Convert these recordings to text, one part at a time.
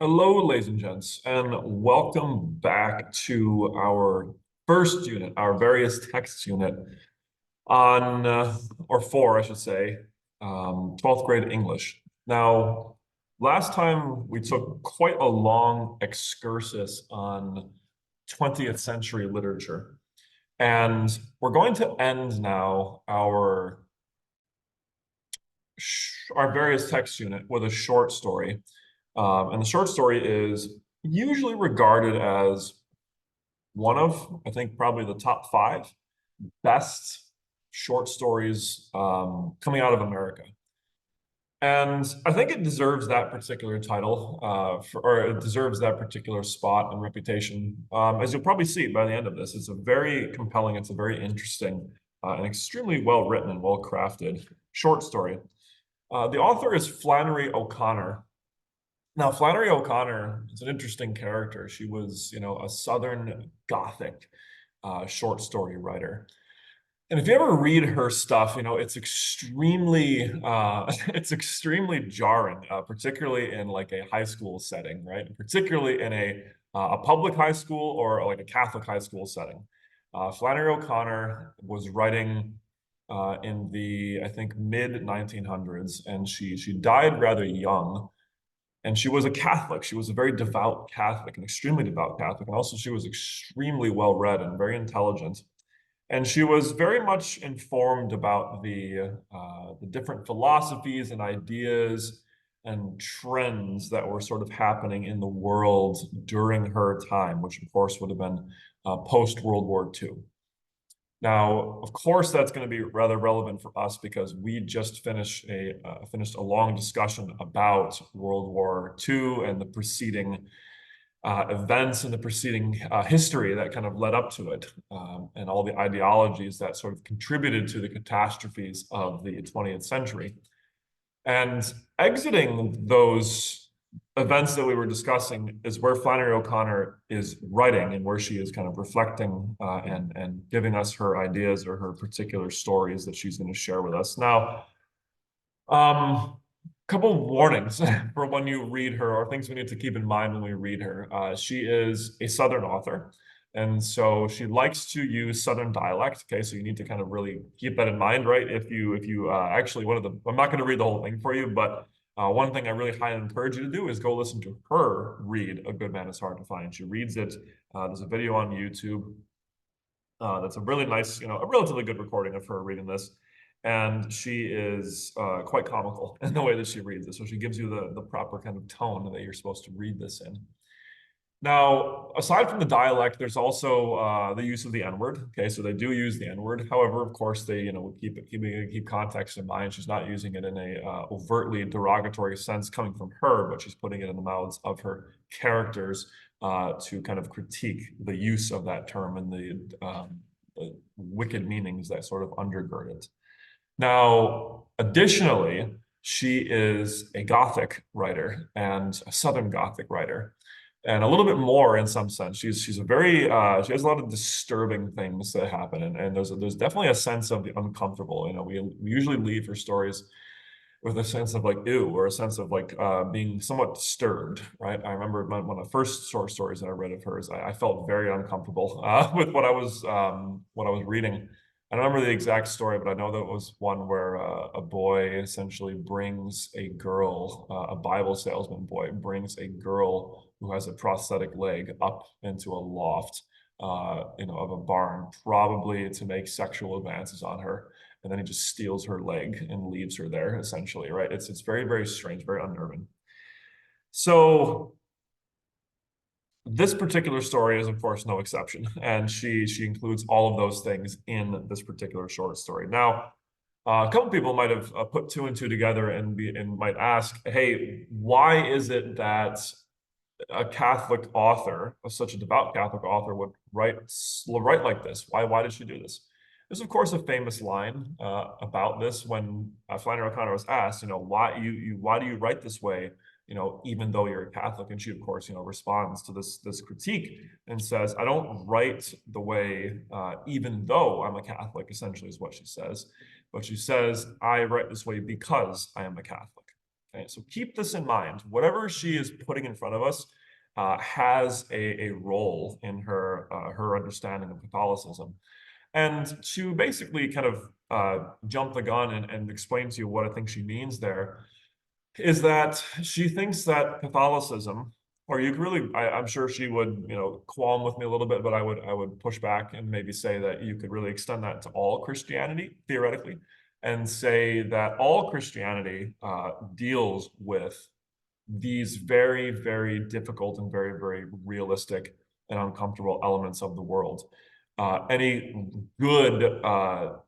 Hello, ladies and gents, and welcome back to our first unit, our various texts unit on, or four, I should say, 12th grade English. Now, last time we took quite a long excursus on 20th century literature, and we're going to end now our various text unit with a short story. And the short story is usually regarded as one of, I think, probably the top five best short stories coming out of America. And I think it deserves that particular title, or it deserves that particular spot and reputation. As you'll probably see by the end of this, it's a very compelling, it's a very interesting, and extremely well written and well crafted short story. The author is Flannery O'Connor. Now, Flannery O'Connor is an interesting character. She was, a Southern Gothic short story writer. And if you ever read her stuff, it's extremely it's extremely jarring, particularly in like a high school setting, right? Particularly in a public high school or like a Catholic high school setting. Flannery O'Connor was writing in the, I think, mid 1900s, and she died rather young. And she was a Catholic. She was a very devout Catholic, an extremely devout Catholic. And also she was extremely well read and very intelligent. And she was very much informed about the different philosophies and ideas and trends that were sort of happening in the world during her time, which of course would have been post-World War II. Now, of course, that's going to be rather relevant for us because we just finished a long discussion about World War II and the preceding events and the preceding history that kind of led up to it, and all the ideologies that sort of contributed to the catastrophes of the 20th century. And exiting those events that we were discussing is where Flannery O'Connor is writing and where she is kind of reflecting and giving us her ideas or her particular stories that she's going to share with us. Now, couple warnings for when you read her, or things we need to keep in mind when we read her. She is a Southern author, and so she likes to use Southern dialect. Okay, so you need to kind of really keep that in mind, right? If you actually, I'm not going to read the whole thing for you, but one thing I really highly encourage you to do is go listen to her read A Good Man Is Hard to Find. She reads it. There's a video on YouTube that's a really nice, a relatively good recording of her reading this. And she is quite comical in the way that she reads it. So she gives you the proper kind of tone that you're supposed to read this in. Now, aside from the dialect, there's also the use of the N-word. Okay, so they do use the N-word. However, of course, they keep context in mind. She's not using it in a overtly derogatory sense coming from her, but she's putting it in the mouths of her characters to kind of critique the use of that term and the wicked meanings that sort of undergird it. Now, additionally, she is a Gothic writer and a Southern Gothic writer, and a little bit more in some sense. She's a very she has a lot of disturbing things that happen, and there's definitely a sense of the uncomfortable. We usually leave her stories with a sense of like ew, or a sense of like being somewhat disturbed, right? I remember one of the first short stories that I read of hers, I felt very uncomfortable with what I was reading. I don't remember the exact story, but I know that it was one where a boy essentially brings a girl, a Bible salesman boy, brings a girl who has a prosthetic leg up into a loft, of a barn, probably to make sexual advances on her. And then he just steals her leg and leaves her there, essentially, right? It's very, very strange, very unnerving. So this particular story is, of course, no exception, and she includes all of those things in this particular short story. Now, a couple people might have put two and two together and might ask, "Hey, why is it that a Catholic author, such a devout Catholic author, would write like this? Why did she do this?" There's, of course, a famous line about this when Flannery O'Connor was asked, why do you write this way? Even though you're a Catholic. And she, of course, responds to this critique and says, "I don't write the way, even though I'm a Catholic," essentially is what she says. But she says, "I write this way because I am a Catholic." Okay, so keep this in mind. Whatever she is putting in front of us has a role in her understanding of Catholicism. And to basically kind of jump the gun and explain to you what I think she means there is that she thinks that Catholicism, or you could really, I'm sure she would, qualm with me a little bit, but I would push back and maybe say that you could really extend that to all Christianity, theoretically, and say that all Christianity deals with these very, very difficult and very, very realistic and uncomfortable elements of the world. Any good,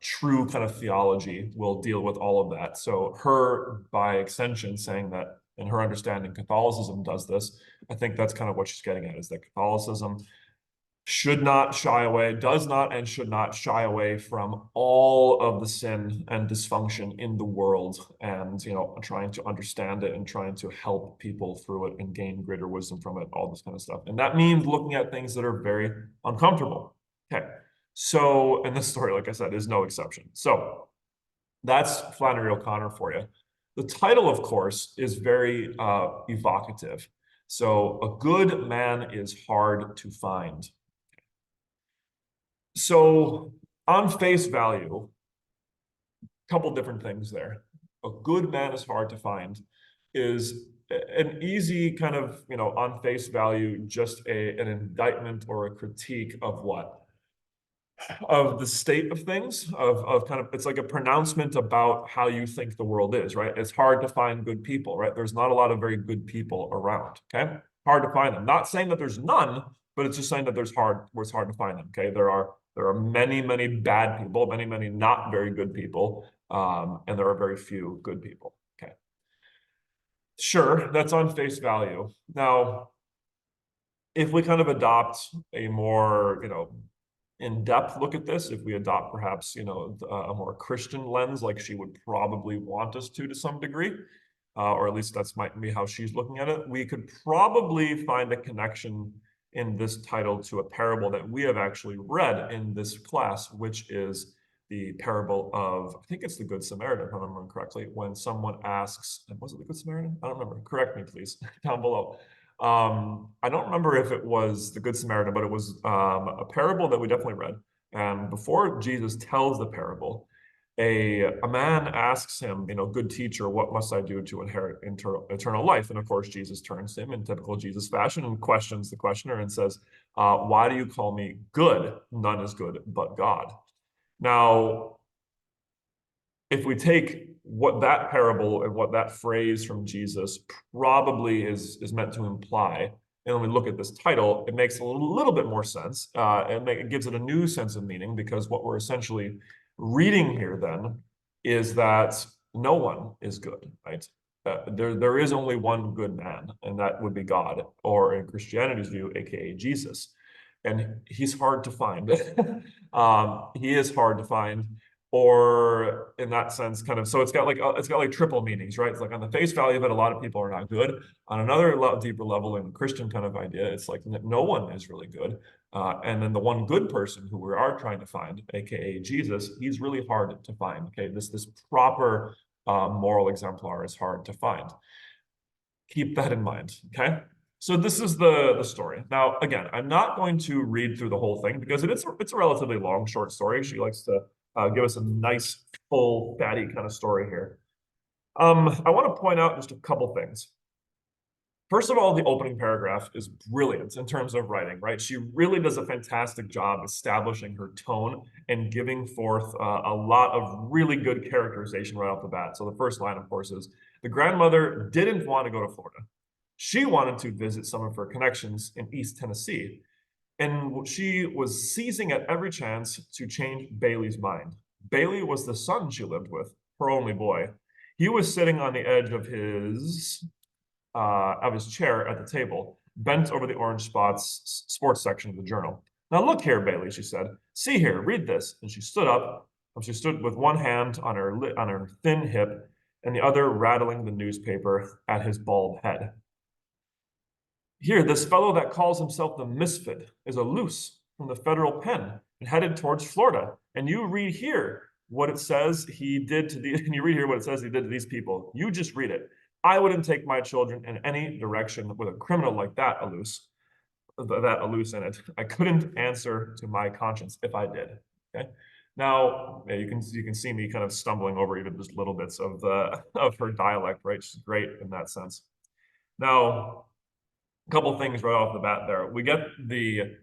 true kind of theology will deal with all of that. So her, by extension, saying that in her understanding, Catholicism does this. I think that's kind of what she's getting at, is that Catholicism should not shy away, does not and should not shy away from all of the sin and dysfunction in the world, and trying to understand it and trying to help people through it and gain greater wisdom from it, all this kind of stuff. And that means looking at things that are very uncomfortable. Okay. So, and this story, like I said, is no exception. So that's Flannery O'Connor for you. The title, of course, is very evocative. So, a good man is hard to find. So, on face value, a couple different things there. A good man is hard to find is an easy kind of, on face value, just an indictment or a critique of what? Of the state of things, of kind of, it's like a pronouncement about how you think the world is, right? It's hard to find good people, right? There's not a lot of very good people around, okay? Hard to find them. Not saying that there's none, but it's just saying that it's hard to find them, okay? There are many, many bad people, many, many not very good people, and there are very few good people, okay? Sure, that's on face value. Now, if we kind of adopt a more, in-depth look at this, if we adopt perhaps, a more Christian lens, like she would probably want us to some degree, or at least that's might be how she's looking at it, we could probably find a connection in this title to a parable that we have actually read in this class, which is the parable of, I think it's the Good Samaritan, if I remember correctly, when someone asks, was it the Good Samaritan? I don't remember. Correct me, please, down below. I don't remember if it was the Good Samaritan, but it was a parable that we definitely read. And before Jesus tells the parable, a man asks him, good teacher, what must I do to inherit eternal life? And of course, Jesus turns to him in typical Jesus fashion and questions the questioner and says, why do you call me good? None is good but God. Now, if we take what that parable and what that phrase from Jesus probably is meant to imply, and when we look at this title, it makes a little bit more sense. It gives it a new sense of meaning, because what we're essentially reading here then is that no one is good, right? There is only one good man, and that would be God, or in Christianity's view, aka Jesus. And he's hard to find. He is hard to find, or in that sense, kind of. So it's got like triple meanings, right? It's like on the face value of it, a lot of people are not good. On another deeper level, in the Christian kind of idea, it's like no one is really good. And then the one good person who we are trying to find, aka Jesus, he's really hard to find. Okay, this proper moral exemplar is hard to find. Keep that in mind. Okay. So this is the story. Now, again, I'm not going to read through the whole thing because it's a relatively long, short story. She likes to give us a nice, full, fatty kind of story here. I want to point out just a couple things. First of all, the opening paragraph is brilliant in terms of writing, right? She really does a fantastic job establishing her tone and giving forth a lot of really good characterization right off the bat. So the first line, of course, is the grandmother didn't want to go to Florida. She wanted to visit some of her connections in East Tennessee, and she was seizing at every chance to change Bailey's mind. Bailey was the son she lived with, her only boy. He was sitting on the edge of his chair at the table, bent over the orange sports section of the journal. Now look here, Bailey, she said. See here, read this. And she stood up. She stood with one hand on her thin hip and the other rattling the newspaper at his bald head. Here, this fellow that calls himself the Misfit is a loose from the federal pen and headed towards Florida. And you read here what it says he did to and you read here what it says he did to these people. You just read it. I wouldn't take my children in any direction with a criminal like that loose in it. I couldn't answer to my conscience if I did. Okay. Now, yeah, you can see me kind of stumbling over even just little bits of the of her dialect, right? She's great in that sense. Now, a couple things right off the bat there. We get the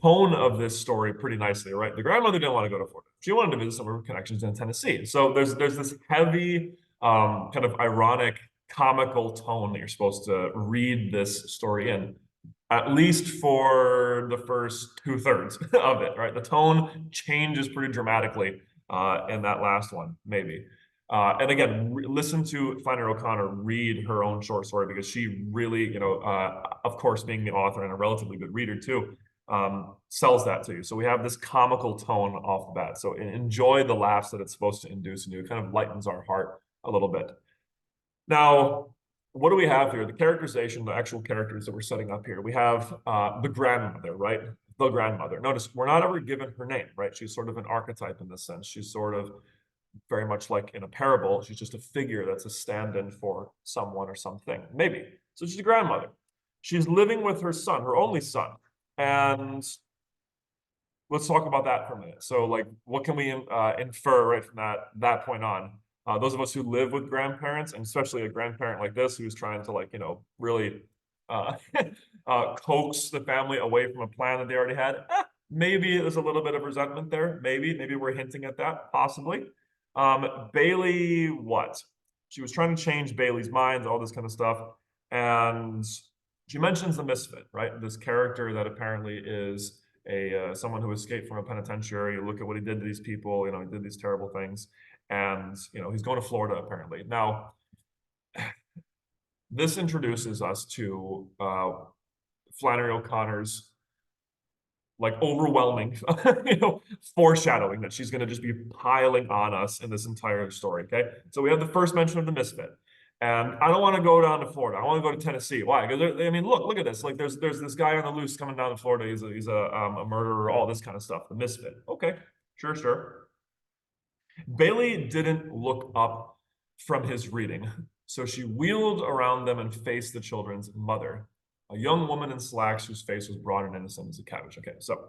tone of this story pretty nicely, right? The grandmother didn't want to go to Florida. She wanted to visit some of her connections in Tennessee. So there's this heavy, kind of ironic, comical tone that you're supposed to read this story in, at least for the first two-thirds of it, right? The tone changes pretty dramatically in that last one, maybe. And again, listen to Flannery O'Connor read her own short story because she really, of course, being the author and a relatively good reader too, sells that to you. So we have this comical tone off the bat. So enjoy the laughs that it's supposed to induce in you. It kind of lightens our heart a little bit. Now, what do we have here? The characterization, the actual characters that we're setting up here. We have the grandmother, right? The grandmother. Notice we're not ever given her name, right? She's sort of an archetype in this sense. She's sort of very much like in a parable. She's just a figure that's a stand-in for someone or something, maybe. So she's a grandmother. She's living with her son, her only son. And let's talk about that for a minute. So, like, what can we infer right from that point on? Those of us who live with grandparents, and especially a grandparent like this who's trying to, like, really uh, coax the family away from a plan that they already had. Maybe there's a little bit of resentment there. Maybe we're hinting at that, possibly. Bailey, what? She was trying to change Bailey's mind, all this kind of stuff. And she mentions the misfit, right? This character that apparently is someone who escaped from a penitentiary. Look at what he did to these people. He did these terrible things, and he's going to Florida apparently. Now, this introduces us to Flannery O'Connor's like overwhelming, foreshadowing that she's going to just be piling on us in this entire story. Okay, so we have the first mention of the misfit. And I don't want to go down to Florida. I want to go to Tennessee. Why? Because I mean, look at this. Like, there's this guy on the loose coming down to Florida. He's a murderer. All this kind of stuff. The misfit. Okay, sure. Bailey didn't look up from his reading, so she wheeled around them and faced the children's mother, a young woman in slacks whose face was broad and innocent as a cabbage. Okay, so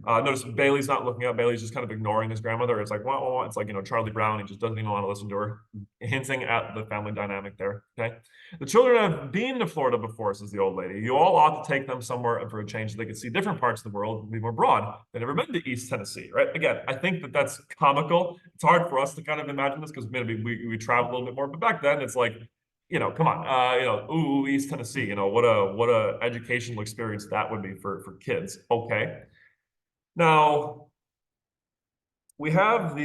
notice Bailey's not looking up. Bailey's just kind of ignoring his grandmother. It's like, well, it's like, Charlie Brown. He just doesn't even want to listen to her, hinting at the family dynamic there. Okay, the children have been to Florida before, says the old lady. You all ought to take them somewhere for a change so they could see different parts of the world and be more broad. They've never been to East Tennessee, right? Again, I think that's comical. It's hard for us to kind of imagine this because maybe we travel a little bit more, but back then it's like, come on, ooh, East Tennessee, what a educational experience that would be for kids. Okay. Now we have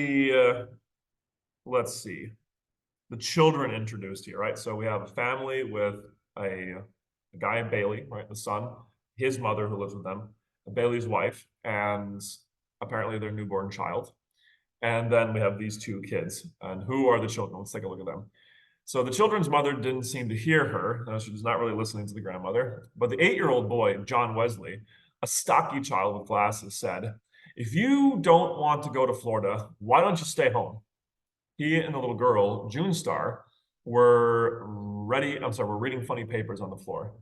let's see, the children introduced here, right? So we have a family with a guy, Bailey, right? The son, his mother who lives with them, Bailey's wife, and apparently their newborn child. And then we have these two kids. And who are the children? Let's take a look at them. So the children's mother didn't seem to hear her. She was not really listening to the grandmother. But the 8-year-old boy, John Wesley, a stocky child with glasses, said, "If you don't want to go to Florida, why don't you stay home?" He and the little girl, June Star, were reading funny papers on the floor.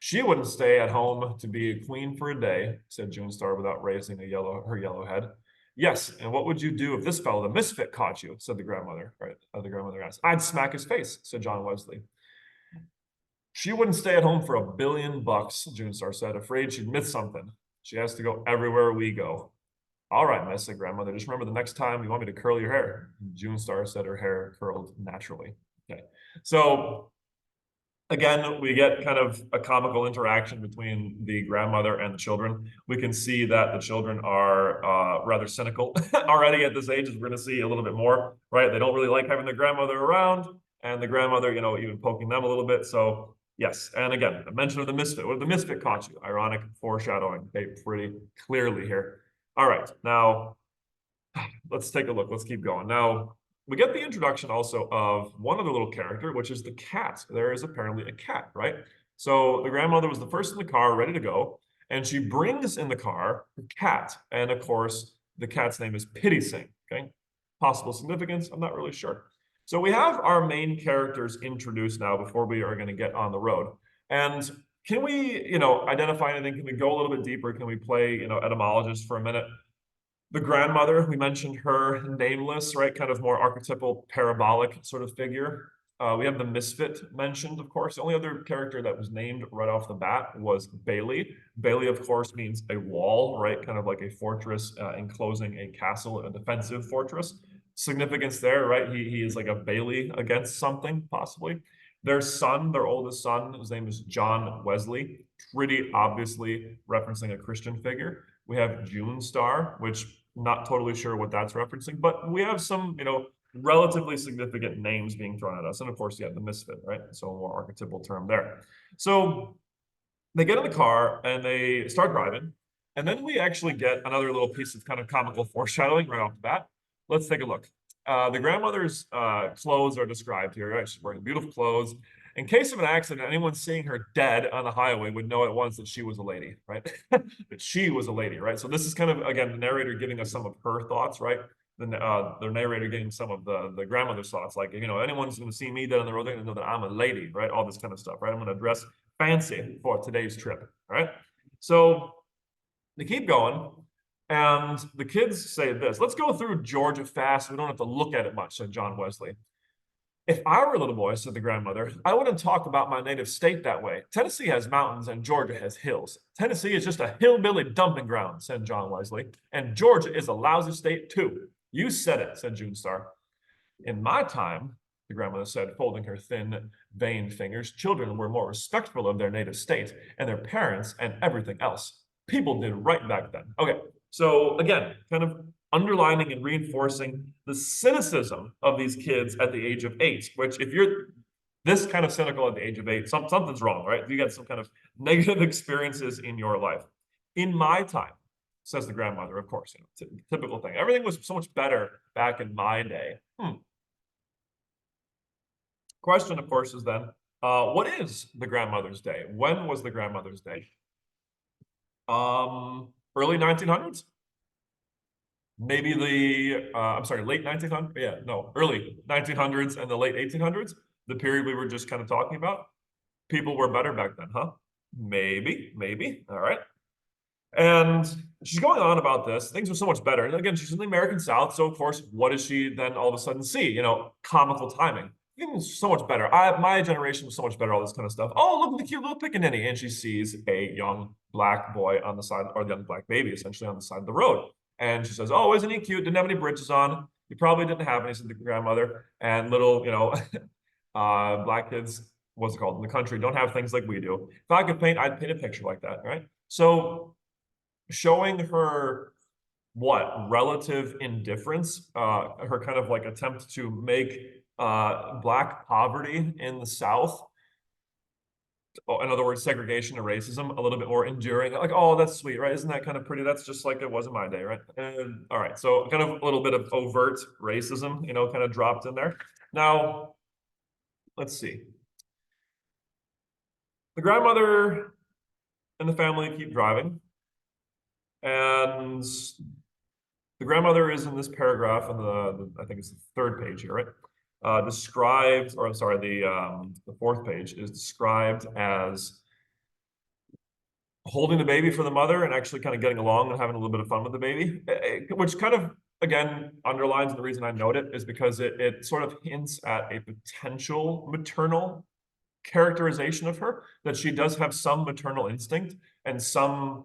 "She wouldn't stay at home to be a queen for a day," said June Star without raising her yellow head. "Yes, and what would you do if this fellow, the misfit, caught you?" said the grandmother. Right? The grandmother asked. "I'd smack his face," said John Wesley. "She wouldn't stay at home for $1 billion, June Star said, afraid she'd miss something. She has to go everywhere we go." "All right, miss," said grandmother. "Just remember the next time you want me to curl your hair." June Star said her hair curled naturally. Okay. So again, we get kind of a comical interaction between the grandmother and the children. We can see that the children are rather cynical already at this age, as we're going to see a little bit more, right? They don't really like having their grandmother around, and the grandmother, even poking them a little bit. So yes, and again, a mention of the misfit. What if the misfit caught you? Ironic foreshadowing, okay, pretty clearly here. All right, now let's take a look. Let's keep going. Now, we get the introduction also of one other little character, which is the cat. There is apparently a cat, right? So the grandmother was the first in the car, ready to go, and she brings in the car her cat. And of course, the cat's name is Pity Sing, okay? Possible significance, I'm not really sure. So we have our main characters introduced now before we are going to get on the road. And can we, identify anything? Can we go a little bit deeper? Can we play, etymologist for a minute? The grandmother, we mentioned her, nameless, right? Kind of more archetypal, parabolic sort of figure. We have the misfit mentioned, of course. The only other character that was named right off the bat was Bailey. Bailey, of course, means a wall, right? Kind of like a fortress enclosing a castle, a defensive fortress. Significance there, right? He is like a Bailey against something, possibly. Their son, their oldest son, his name is John Wesley, pretty obviously referencing a Christian figure. We have June Star, which not totally sure what that's referencing, but we have some, relatively significant names being thrown at us. And of course, yeah, the misfit, right? So a more archetypal term there. So they get in the car and they start driving. And then we actually get another little piece of kind of comical foreshadowing right off the bat. Let's take a look. The grandmother's clothes are described here, right? She's wearing beautiful clothes. In case of an accident, anyone seeing her dead on the highway would know at once that she was a lady, right? That she was a lady, right? So this is kind of, again, the narrator giving us some of her thoughts, right? The narrator getting some of the grandmother's thoughts, like, anyone's going to see me dead on the road, they're going to know that I'm a lady, right? All this kind of stuff, right? I'm going to dress fancy for today's trip, right? So they keep going, and the kids say this. Let's go through Georgia fast. We don't have to look at it much, said John Wesley. If I were a little boy, said the grandmother, I wouldn't talk about my native state that way. Tennessee has mountains and Georgia has hills. Tennessee is just a hillbilly dumping ground, said John Wesley. And Georgia is a lousy state too. You said it, said June Star. In my time, the grandmother said, folding her thin, veined fingers, children were more respectful of their native state and their parents and everything else. People did right back then. Okay, so again, kind of underlining and reinforcing the cynicism of these kids at the age of 8, which if you're this kind of cynical at the age of 8, something's wrong, right? You got some kind of negative experiences in your life. In my time, says the grandmother, of course, typical thing. Everything was so much better back in my day. Question, of course, is then, what is the grandmother's day? When was the grandmother's day? Early 1900s? Maybe I'm sorry, late 1900s? Yeah, no, early 1900s and the late 1800s, the period we were just kind of talking about. People were better back then, huh? Maybe. All right. And she's going on about this. Things were so much better. And again, she's in the American South. So, of course, what does she then all of a sudden see? Comical timing. It's so much better. My generation was so much better, all this kind of stuff. Oh, look at the cute little pickaninny. And she sees a young black boy on the side, or the young black baby, essentially on the side of the road. And she says, oh, isn't he cute? Didn't have any britches on. He probably didn't have any, said the grandmother. And little, black kids, what's it called, in the country, don't have things like we do. If I could paint, I'd paint a picture like that, right? So showing her relative indifference, her kind of like attempt to make black poverty in the South, in other words, segregation and racism, a little bit more enduring. Like, oh, that's sweet, right? Isn't that kind of pretty? That's just like it was in my day, right? And all right, so kind of a little bit of overt racism, kind of dropped in there. Now, let's see. The grandmother and the family keep driving. And the grandmother is in this paragraph on I think it's the 3rd page here, right? Described, or I'm sorry, the 4th page is described as holding the baby for the mother and actually kind of getting along and having a little bit of fun with the baby, which kind of, again, underlines the reason I note it is because it sort of hints at a potential maternal characterization of her, that she does have some maternal instinct and some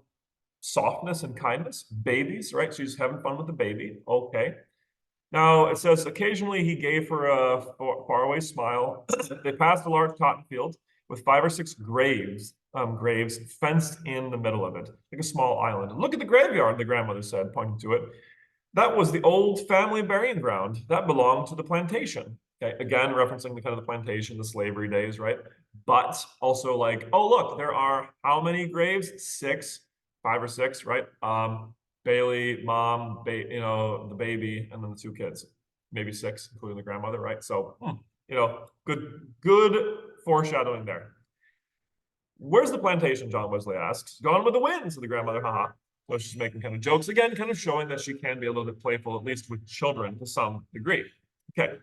softness and kindness. Babies, right? She's having fun with the baby. Okay. Now it says occasionally he gave her a faraway smile. They passed a large cotton field with 5 or 6 graves fenced in the middle of it, like a small island. Look at the graveyard, the grandmother said, pointing to it. That was the old family burying ground that belonged to the plantation. Okay, again, referencing the kind of the plantation, the slavery days, right? But also like, oh, look, there are how many graves? 6, 5 or 6, right? Bailey, mom, the baby, and then the 2 kids, maybe 6, including the grandmother, right? So, good foreshadowing there. Where's the plantation? John Wesley asks. Gone with the wind, said the grandmother. Haha. So she's making kind of jokes again, kind of showing that she can be a little bit playful, at least with children to some degree. Okay.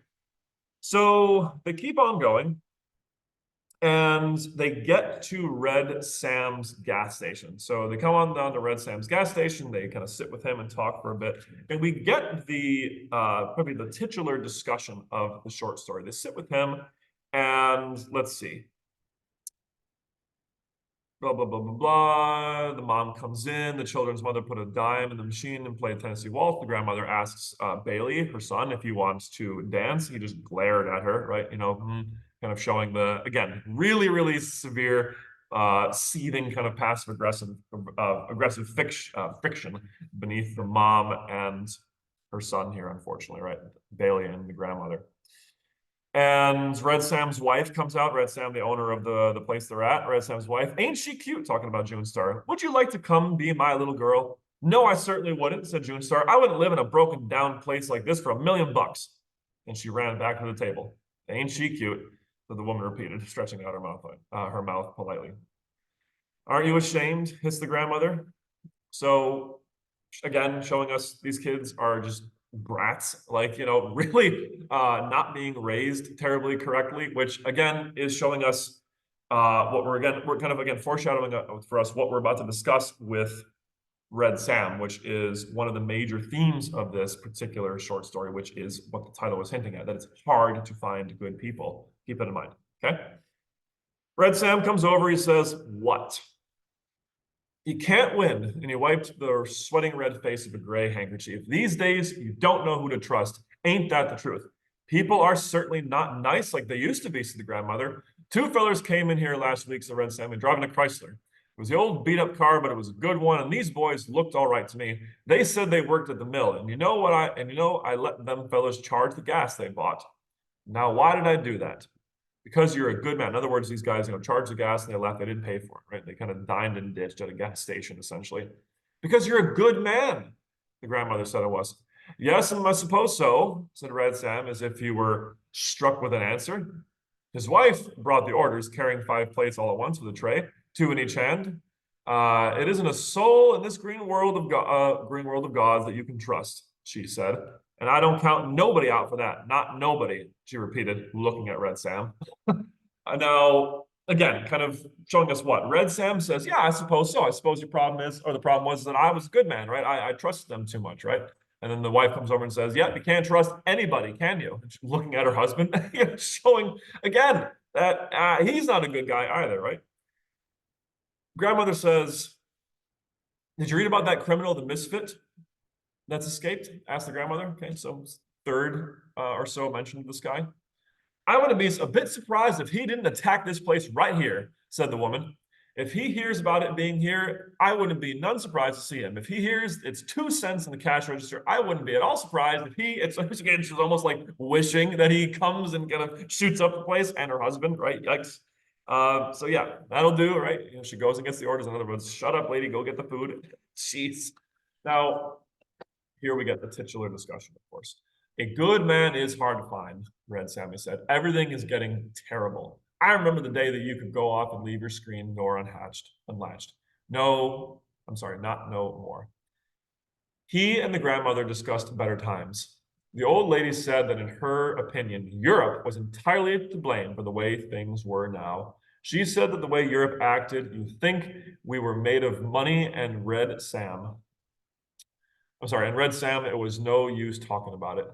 So they keep on going and they get to Red Sam's gas station. So they come on down to Red Sam's gas station. They kind of sit with him and talk for a bit. And we get the probably the titular discussion of the short story. They sit with him and let's see. Blah, blah, blah, blah, blah. The mom comes in. The children's mother put a dime in the machine and played Tennessee Waltz. The grandmother asks Bailey, her son, if he wants to dance. He just glared at her, right? Kind of showing the, again, really, really severe, seething kind of passive aggressive fiction beneath the mom and her son here, unfortunately, right? Bailey and the grandmother. And Red Sam's wife comes out. Red Sam, the owner of the place they're at. Red Sam's wife. Ain't she cute? Talking about June Star. Would you like to come be my little girl? No, I certainly wouldn't, said June Star. I wouldn't live in a broken down place like this for $1,000,000. And she ran back to the table. Ain't she cute? So the woman repeated, stretching out her mouth politely. Aren't you ashamed? Hissed the grandmother. So again, showing us these kids are just brats, like, really not being raised terribly correctly, which again is showing us we're kind of again foreshadowing for us what we're about to discuss with Red Sam, which is one of the major themes of this particular short story, which is what the title was hinting at, that it's hard to find good people. Keep that in mind, okay? Red Sam comes over, he says, what? You can't win, and he wiped the sweating red face of a gray handkerchief. These days, you don't know who to trust. Ain't that the truth? People are certainly not nice like they used to be, said the grandmother. Two fellers came in here last week, said Red Sam, driving a Chrysler. It was the old beat-up car, but it was a good one, and these boys looked all right to me. They said they worked at the mill, and I let them fellers charge the gas they bought. Now, why did I do that? Because you're a good man. In other words, these guys, charged the gas and they left. They didn't pay for it, right? They kind of dined and ditched at a gas station, essentially. Because you're a good man, the grandmother said it was. Yes, I suppose so, said Red Sam, as if he were struck with an answer. His wife brought the orders, carrying 5 plates all at once with a tray, 2 in each hand. It isn't a soul in this green world of gods that you can trust, she said. And I don't count nobody out for that. Not nobody, she repeated, looking at Red Sam. Now, again, kind of showing us what? Red Sam says, yeah, I suppose so. I suppose your problem is, or the problem was that I was a good man, right? I trusted them too much, right? And then the wife comes over and says, yeah, you can't trust anybody, can you? Looking at her husband, showing, again, that he's not a good guy either, right? Grandmother says, did you read about that criminal, the misfit that's escaped? Asked the grandmother. Okay, so third or so mention of this guy. I would be a bit surprised if he didn't attack this place right here, said the woman. If he hears about it being here, I wouldn't be none surprised to see him. If he hears it's 2 cents in the cash register, I wouldn't be at all surprised if again, she's almost like wishing that he comes and kind of shoots up the place, and her husband, right? Yikes. So yeah, that'll do, right? She goes and gets the orders. In other words, shut up, lady, go get the food. Jeez. Now, here we get the titular discussion, of course. A good man is hard to find, Red Sammy said. Everything is getting terrible. I remember the day that you could go off and leave your screen door unlatched. No, I'm sorry, not no more. He and the grandmother discussed better times. The old lady said that in her opinion, Europe was entirely to blame for the way things were now. She said that the way Europe acted, you think we were made of money and Red Sam. And Red Sam, it was no use talking about it.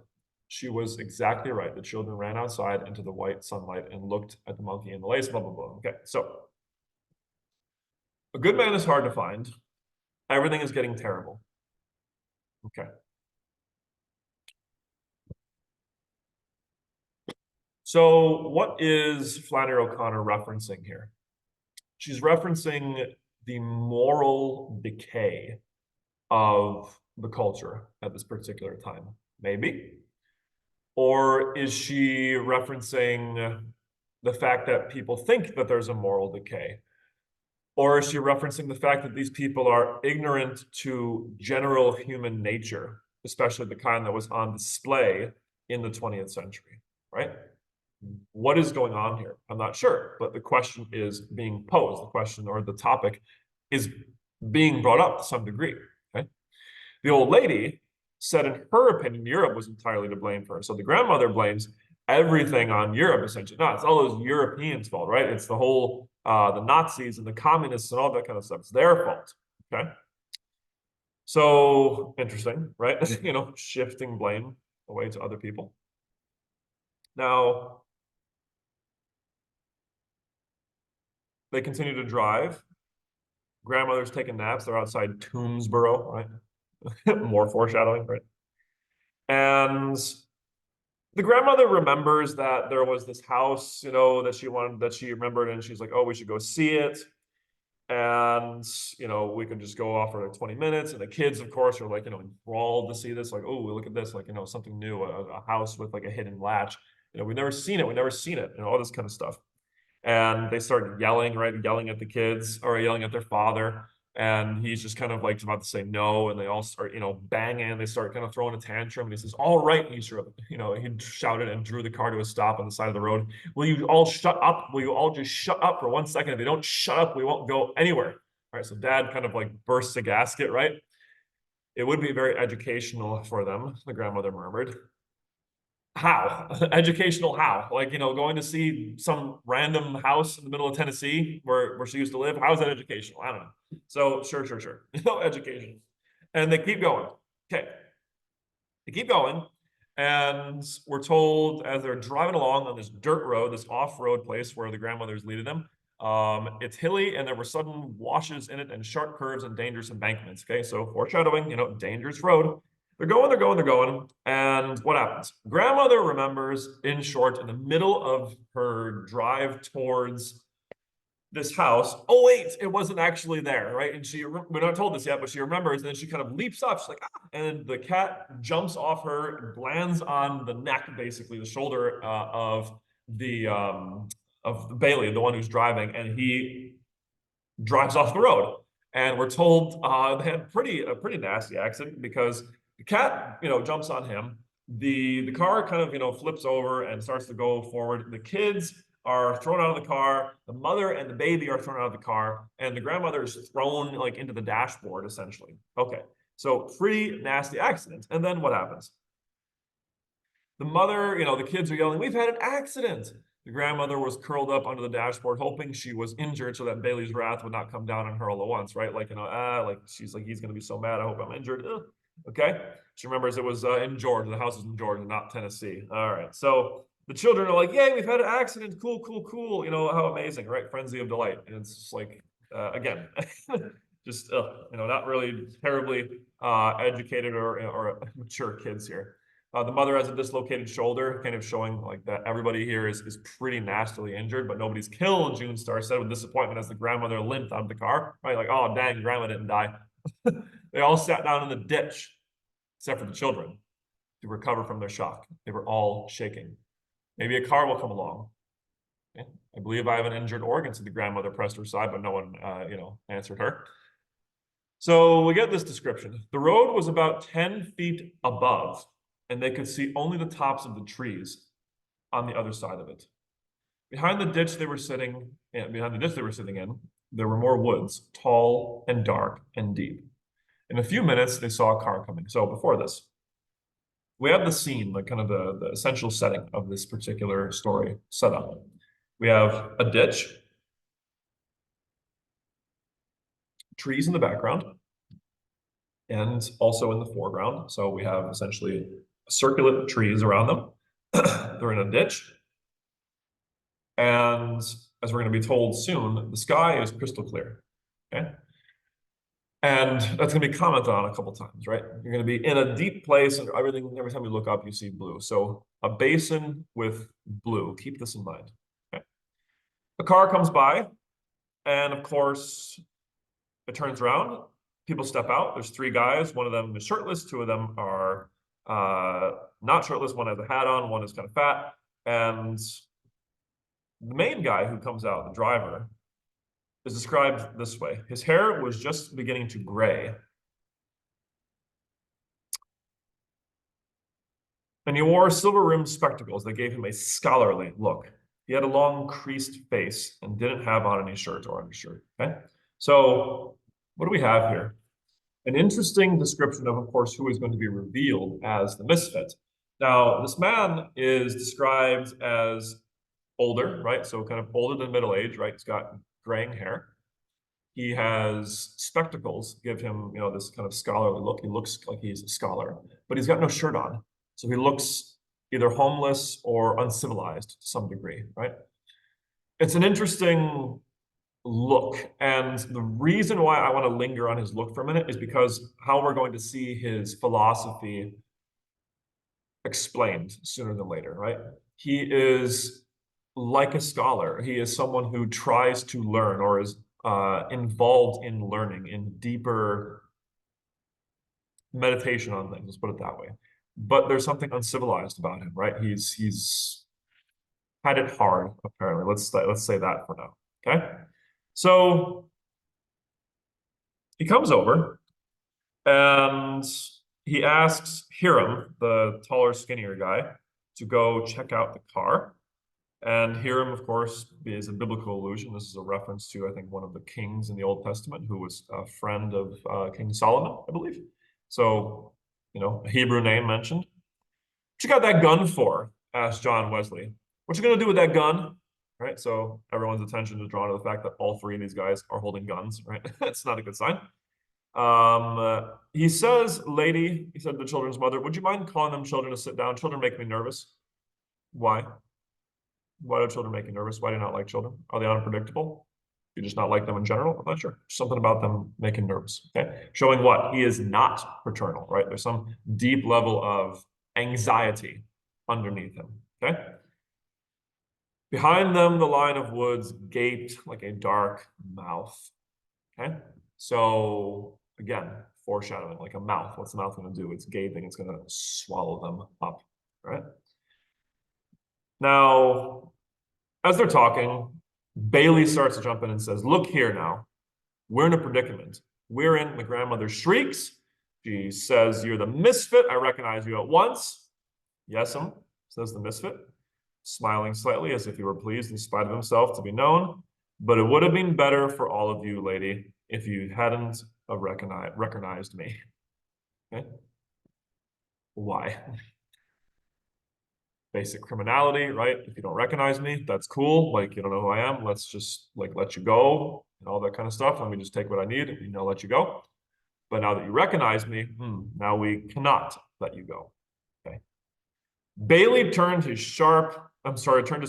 She was exactly right. The children ran outside into the white sunlight and looked at the monkey in the lace, blah, blah, blah. Okay, so a good man is hard to find. Everything is getting terrible. Okay. So what is Flannery O'Connor referencing here? She's referencing the moral decay of the culture at this particular time. Maybe. Or is she referencing the fact that people think that there's a moral decay? Or is she referencing the fact that these people are ignorant to general human nature, especially the kind that was on display in the 20th century, right? What is going on here? I'm not sure, but the question is being posed. The question or the topic is being brought up to some degree, okay? The old lady said in her opinion, Europe was entirely to blame for her. So the grandmother blames everything on Europe, essentially. No, it's all those Europeans' fault, right? It's the whole the Nazis and the communists and all that kind of stuff. It's their fault. Okay. So interesting, right? Shifting blame away to other people. Now they continue to drive. Grandmother's taking naps. They're outside Toomsboro, right? More foreshadowing, right? And the grandmother remembers that there was this house, that she remembered, and she's like, "Oh, we should go see it." And we could just go off for like 20 minutes. And the kids, of course, are like, enthralled to see this, like, "Oh, look at this, like, something new, a house with like a hidden latch. We've never seen it, all this kind of stuff." And they start yelling, right? Yelling at the kids or yelling at their father. And he's just kind of like about to say no. And they all start, banging. They start kind of throwing a tantrum. And he says, "All right." And he shouted and drew the car to a stop on the side of the road. "Will you all shut up? Will you all just shut up for 1 second? If they don't shut up, we won't go anywhere." All right. So dad kind of like bursts a gasket, right? "It would be very educational for them," the grandmother murmured. How? Educational how? Like, going to see some random house in the middle of Tennessee where she used to live. How is that educational? I don't know. So sure, sure, sure. Education. And they keep going. Okay. They keep going. And we're told as they're driving along on this dirt road, this off-road place where the grandmother's leading them, it's hilly and there were sudden washes in it and sharp curves and dangerous embankments. Okay, so foreshadowing, dangerous road. They're going, they're going, they're going. And what happens? Grandmother remembers, in short, in the middle of her drive towards this house. Oh, wait, it wasn't actually there, right? And we're not told this yet, but she remembers, and then she kind of leaps up. She's like, "Ah," and the cat jumps off her, lands on the neck, basically, the shoulder the Bailey, the one who's driving, and he drives off the road. And we're told they had a pretty nasty accident because the cat, jumps on him. The car kind of, flips over and starts to go forward. The kids are thrown out of the car. The mother and the baby are thrown out of the car, and the grandmother is thrown like into the dashboard, essentially. Okay, so pretty nasty accident. And then what happens? The mother, the kids are yelling, "We've had an accident." The grandmother was curled up under the dashboard, hoping she was injured so that Bailey's wrath would not come down on her all at once, right? Like, like she's like, "He's going to be so mad. I hope I'm injured." Ugh. Okay. She remembers it was in Georgia. The house is in Georgia, not Tennessee. All right. So the children are like, "Yay, we've had an accident. Cool, cool, cool." How amazing, right? Frenzy of delight. And it's just like, again, just, not really terribly educated or mature kids here. The mother has a dislocated shoulder, kind of showing like that everybody here is pretty nastily injured, but nobody's killed, June Star said with disappointment as the grandmother limped out of the car. Right, like, "Oh, dang, grandma didn't die." They all sat down in the ditch, except for the children, to recover from their shock. They were all shaking. "Maybe a car will come along." Okay. "I believe I have an injured organ," said the grandmother, pressed her side, but no one, answered her. So we get this description. The road was about 10 feet above, and they could see only the tops of the trees on the other side of it. Behind the ditch they were sitting in, there were more woods, tall and dark and deep. In a few minutes, they saw a car coming. So before this, we have the scene, like kind of the essential setting of this particular story set up. We have a ditch, trees in the background, and also in the foreground. So we have essentially circular trees around them. They're in a ditch. And as we're going to be told soon, the sky is crystal clear. Okay. And that's going to be commented on a couple times, right? You're going to be in a deep place, and every time you look up, you see blue. So a basin with blue. Keep this in mind. Okay. A car comes by, and of course, it turns around. People step out. There's three guys. One of them is shirtless. Two of them are not shirtless. One has a hat on. One is kind of fat. And the main guy who comes out, the driver, is described this way. His hair was just beginning to gray. And he wore silver-rimmed spectacles that gave him a scholarly look. He had a long, creased face and didn't have on any shirt or undershirt. Okay? So what do we have here? An interesting description of course, who is going to be revealed as the misfit. Now, this man is described as older, right? So kind of older than middle age, right? He's got graying hair. He has spectacles, give him, this kind of scholarly look. He looks like he's a scholar, but he's got no shirt on. So he looks either homeless or uncivilized to some degree, right? It's an interesting look. And the reason why I want to linger on his look for a minute is because how we're going to see his philosophy explained sooner than later, right? He is like a scholar. He is someone who tries to learn or is involved in learning, in deeper meditation on things, let's put it that way. But there's something uncivilized about him, right? He's had it hard, apparently. Let's say that for now. Okay. So he comes over and he asks Hiram, the taller, skinnier guy, to go check out the car. And Hiram, of course, is a biblical allusion. This is a reference to, I think, one of the kings in the Old Testament who was a friend of King Solomon, I believe. So, a Hebrew name mentioned. What you got that gun for? Asked John Wesley. What you gonna do with that gun? Right. So everyone's attention is drawn to the fact that all three of these guys are holding guns. Right. That's not a good sign. He says, "Lady," he said to the children's mother, "would you mind calling them children to sit down? Children make me nervous." Why? Why do children make you nervous? Why do you not like children? Are they unpredictable? Do you just not like them in general? I'm not sure. Something about them making nervous. Okay. Showing what? He is not paternal, right? There's some deep level of anxiety underneath him. Okay. Behind them, the line of woods gaped like a dark mouth. Okay. So again, foreshadowing, like a mouth. What's the mouth going to do? It's gaping. It's going to swallow them up. Right. Now, as they're talking, Bailey starts to jump in and says, "Look here now. We're in a predicament. We're in." The grandmother shrieks. She says, "You're the misfit. I recognize you at once." "Yes'm," says the misfit, smiling slightly as if he were pleased in spite of himself to be known. "But it would have been better for all of you, lady, if you hadn't have recognized me." Okay. Why? Basic criminality, right? If you don't recognize me, that's cool. Like, you don't know who I am. Let's just let you go and all that kind of stuff. Let me just take what I need and let you go. But now that you recognize me, now we cannot let you go. Okay. Bailey turned his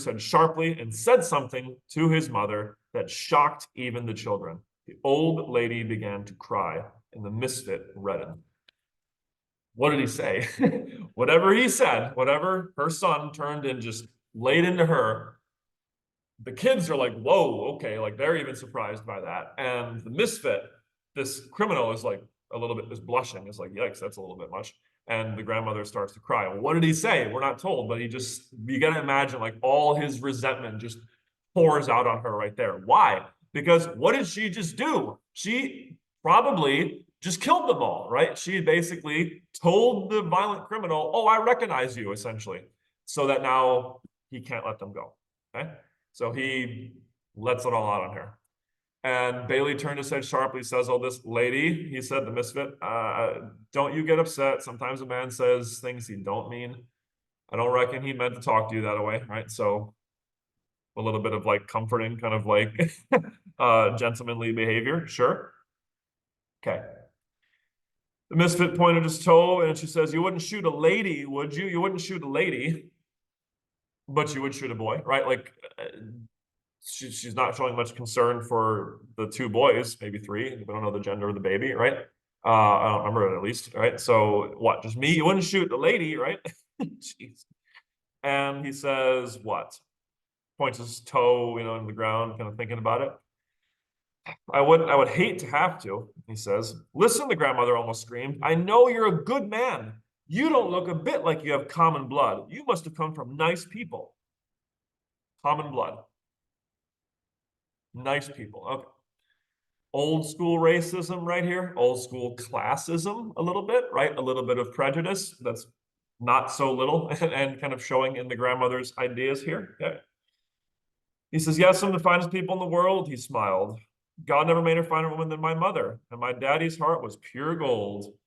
head sharply and said something to his mother that shocked even the children. The old lady began to cry, and the misfit reddened. What did he say? Whatever he said, whatever her son turned and just laid into her, the kids are like, whoa, okay, like they're even surprised by that. And the misfit, this criminal, is like is blushing. It's like, yikes, that's a little bit much. And the grandmother starts to cry. Well, what did he say? We're not told, but you got to imagine like all his resentment just pours out on her right there. Why? Because what did she just do? She probably just killed them all, right? She basically told the violent criminal, "Oh, I recognize you," essentially, so that now he can't let them go. Okay. So he lets it all out on her. And Bailey turned his head sharply, says, "Oh, this lady," he said, the misfit, "don't you get upset. Sometimes a man says things he don't mean. I don't reckon he meant to talk to you that way," right? So a little bit of like comforting, kind of like gentlemanly behavior. Sure. Okay. The misfit pointed his toe and she says, "You wouldn't shoot a lady, would you? You wouldn't shoot a lady, but you would shoot a boy," right? Like she's not showing much concern for the two boys, maybe three. We don't know the gender of the baby, right? I don't remember it at least, right? So what? Just me? You wouldn't shoot the lady, right? Jeez. And he says, "What?" Points his toe, in the ground, kind of thinking about it. I would hate to have to," he says. "Listen," the grandmother almost screamed. "I know you're a good man. You don't look a bit like you have common blood. You must have come from nice people." Common blood. Nice people. Okay. Old school racism right here. Old school classism a little bit, right? A little bit of prejudice that's not so little and kind of showing in the grandmother's ideas here. Okay. He says, "Yes, I'm the finest people in the world," he smiled. "God never made a finer woman than my mother, and my daddy's heart was pure gold."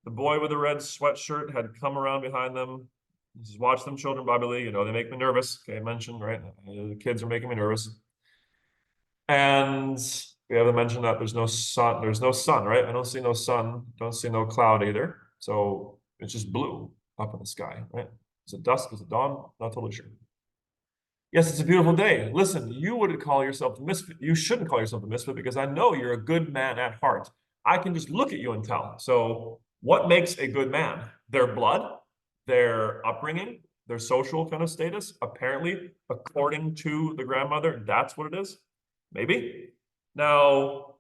The boy with the red sweatshirt had come around behind them. He says, watch them children, Bobby Lee. You know, they make me nervous. Okay, I mentioned, right? The kids are making me nervous. And we have to mention that there's no sun. There's no sun, right? I don't see no sun. Don't see no cloud either. So it's just blue up in the sky, right? Is it dusk? Is it dawn? Not totally sure. Yes, it's a beautiful day. Listen, you wouldn't call yourself the misfit. You shouldn't call yourself the misfit because I know you're a good man at heart. I can just look at you and tell. So, what makes a good man? Their blood, their upbringing, their social kind of status. Apparently, according to the grandmother, that's what it is. Maybe. Now,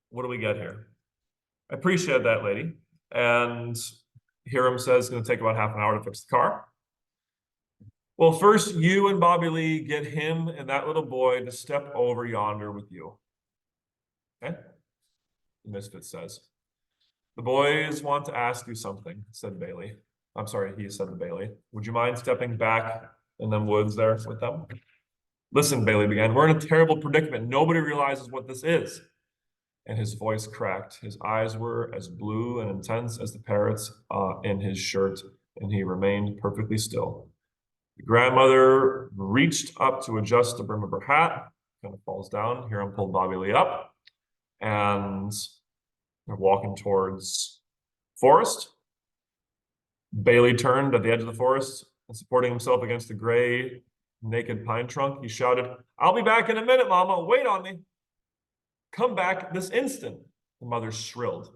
what do we get here? I appreciate that, lady. And Hiram says it's going to take about half an hour to fix the car. Well, first, you and Bobby Lee get him and that little boy to step over yonder with you. Okay? The misfit says. The boys want to ask you something, said Bailey. I'm sorry, he said to Bailey. Would you mind stepping back in them woods there with them? Listen, Bailey began. We're in a terrible predicament. Nobody realizes what this is. And his voice cracked. His eyes were as blue and intense as the parrots in his shirt, and he remained perfectly still. The grandmother reached up to adjust the brim of her hat, kind of falls down. Hiram pulled Bobby Lee up, and they're walking towards forest. Bailey turned at the edge of the forest and supporting himself against the gray, naked pine trunk, he shouted, I'll be back in a minute, Mama. Wait on me. Come back this instant. The mother shrilled.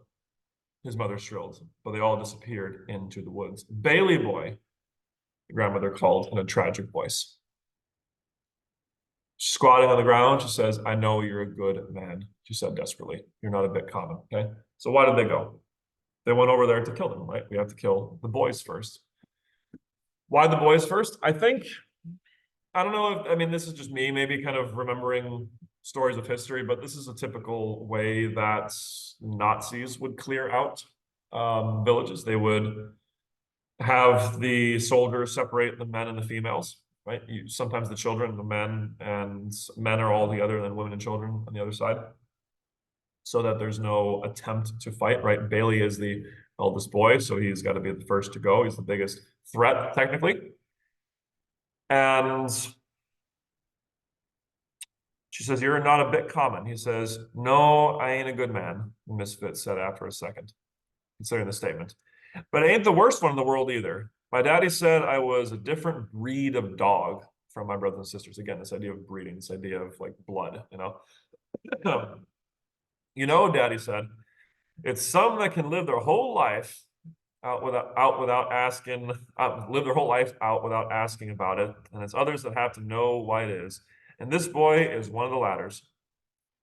His mother shrilled, but they all disappeared into the woods. Bailey boy, the grandmother called in a tragic voice. Squatting on the ground, she says, I know you're a good man, she said desperately. You're not a bit common, okay? So why did they go? They went over there to kill them, right? We have to kill the boys first. Why the boys first? I think, I don't know if, I mean, this is just me maybe kind of remembering stories of history, but this is a typical way that Nazis would clear out villages. They would have the soldiers separate the men and the females, right? Sometimes the children, the men, and men are all together, and then women and children on the other side, so that there's no attempt to fight, right? Bailey is the eldest boy, so he's got to be the first to go. He's the biggest threat, technically. And she says, you're not a bit common. He says, no, I ain't a good man, the misfit said after a second, considering the statement. But I ain't the worst one in the world either. My daddy said I was a different breed of dog from my brothers and sisters. Again, this idea of breeding, this idea of like blood, you know? You know, daddy said, it's some that can live their whole life without asking, live their whole life out without asking about it. And it's others that have to know why it is. And this boy is one of the ladders.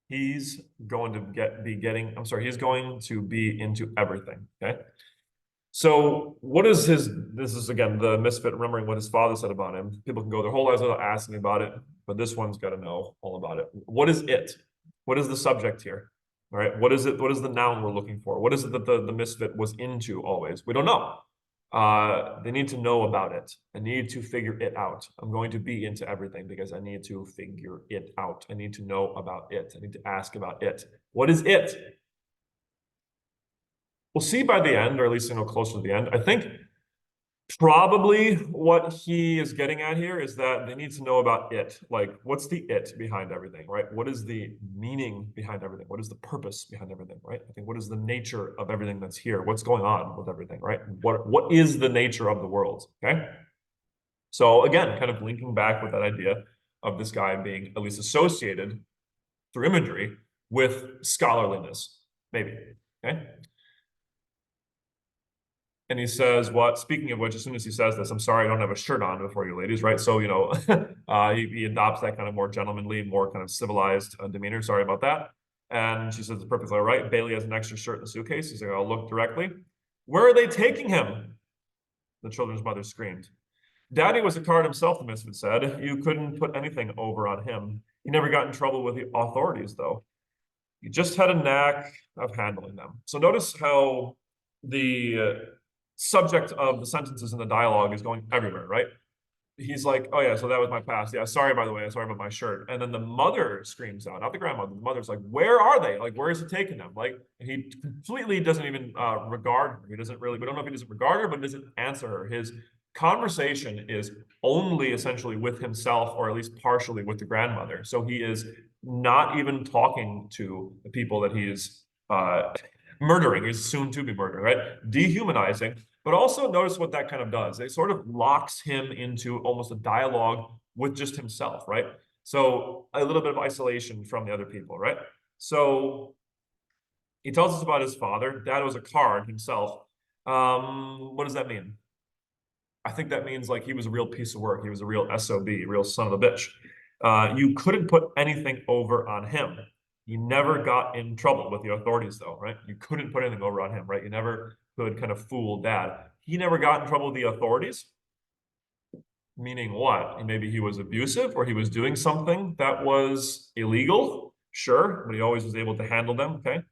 He's going to he's going to be into everything, okay? So what is this is again, the misfit remembering what his father said about him. People can go their whole lives without asking about it, but this one's got to know all about it. What is it? What is the subject here? All right, what is it? What is the noun we're looking for? What is it that the misfit was into always? We don't know. They need to know about it. I need to figure it out. I'm going to be into everything because I need to figure it out. I need to know about it. I need to ask about it. What is it? We'll see by the end, or at least, you know, closer to the end. I think probably what he is getting at here is that they need to know about it. Like, what's the it behind everything, right? What is the meaning behind everything? What is the purpose behind everything, right? I think what is the nature of everything that's here? What's going on with everything, right? What is the nature of the world, okay? So again, kind of linking back with that idea of this guy being at least associated through imagery with scholarliness, maybe, okay? And he says, what, speaking of which, as soon as he says this, I'm sorry, I don't have a shirt on before you ladies, right? So, you know, he adopts that kind of more gentlemanly, more kind of civilized demeanor. Sorry about that. And she says, it's perfectly all right. Bailey has an extra shirt in the suitcase. He's like, I'll look directly. Where are they taking him? The children's mother screamed. Daddy was a card himself, the misfit said. You couldn't put anything over on him. He never got in trouble with the authorities, though. He just had a knack of handling them. So notice how the subject of the sentences in the dialogue is going everywhere, right? He's like, oh yeah, so that was my past. Yeah, sorry, by the way, sorry about my shirt. And then the mother screams out, not the grandmother. The mother's like, where are they? Like, where is he taking them? Like, and he completely doesn't even regard her. He doesn't really, we don't know if he doesn't regard her, but doesn't answer her. His conversation is only essentially with himself, or at least partially with the grandmother. So he is not even talking to the people that he is murdering. He's soon to be murdering, right? Dehumanizing. But also notice what that kind of does. It sort of locks him into almost a dialogue with just himself, right? So a little bit of isolation from the other people, right? So he tells us about his father. Dad was a card himself. What does that mean? I think that means like he was a real piece of work. He was a real SOB, real son of a bitch. You couldn't put anything over on him. He never got in trouble with the authorities, though, right? You couldn't put anything over on him, right? You never could kind of fool dad. He never got in trouble with the authorities. Meaning what? Maybe he was abusive, or he was doing something that was illegal. Sure, but he always was able to handle them, okay?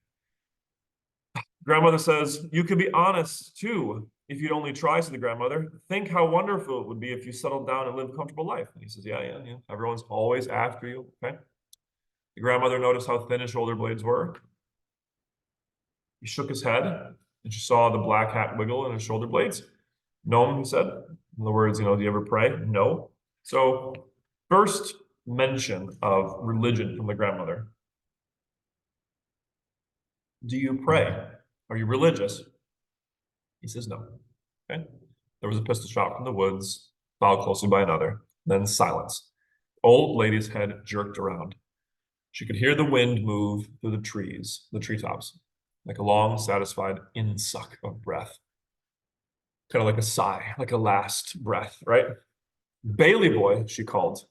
Grandmother says, you could be honest too if you'd only try, said the grandmother. Think how wonderful it would be if you settled down and lived a comfortable life. And he says, yeah. Everyone's always after you, okay? The grandmother noticed how thin his shoulder blades were. He shook his head, and she saw the black hat wiggle in his shoulder blades. No, he said. In other words, do you ever pray? No. So, first mention of religion from the grandmother. Do you pray? Are you religious? He says no. Okay. There was a pistol shot from the woods, followed closely by another. Then silence. Old lady's head jerked around. She could hear the wind move through the trees, the treetops, like a long, satisfied in-suck of breath. Kind of like a sigh, like a last breath, right? Bailey boy, she called.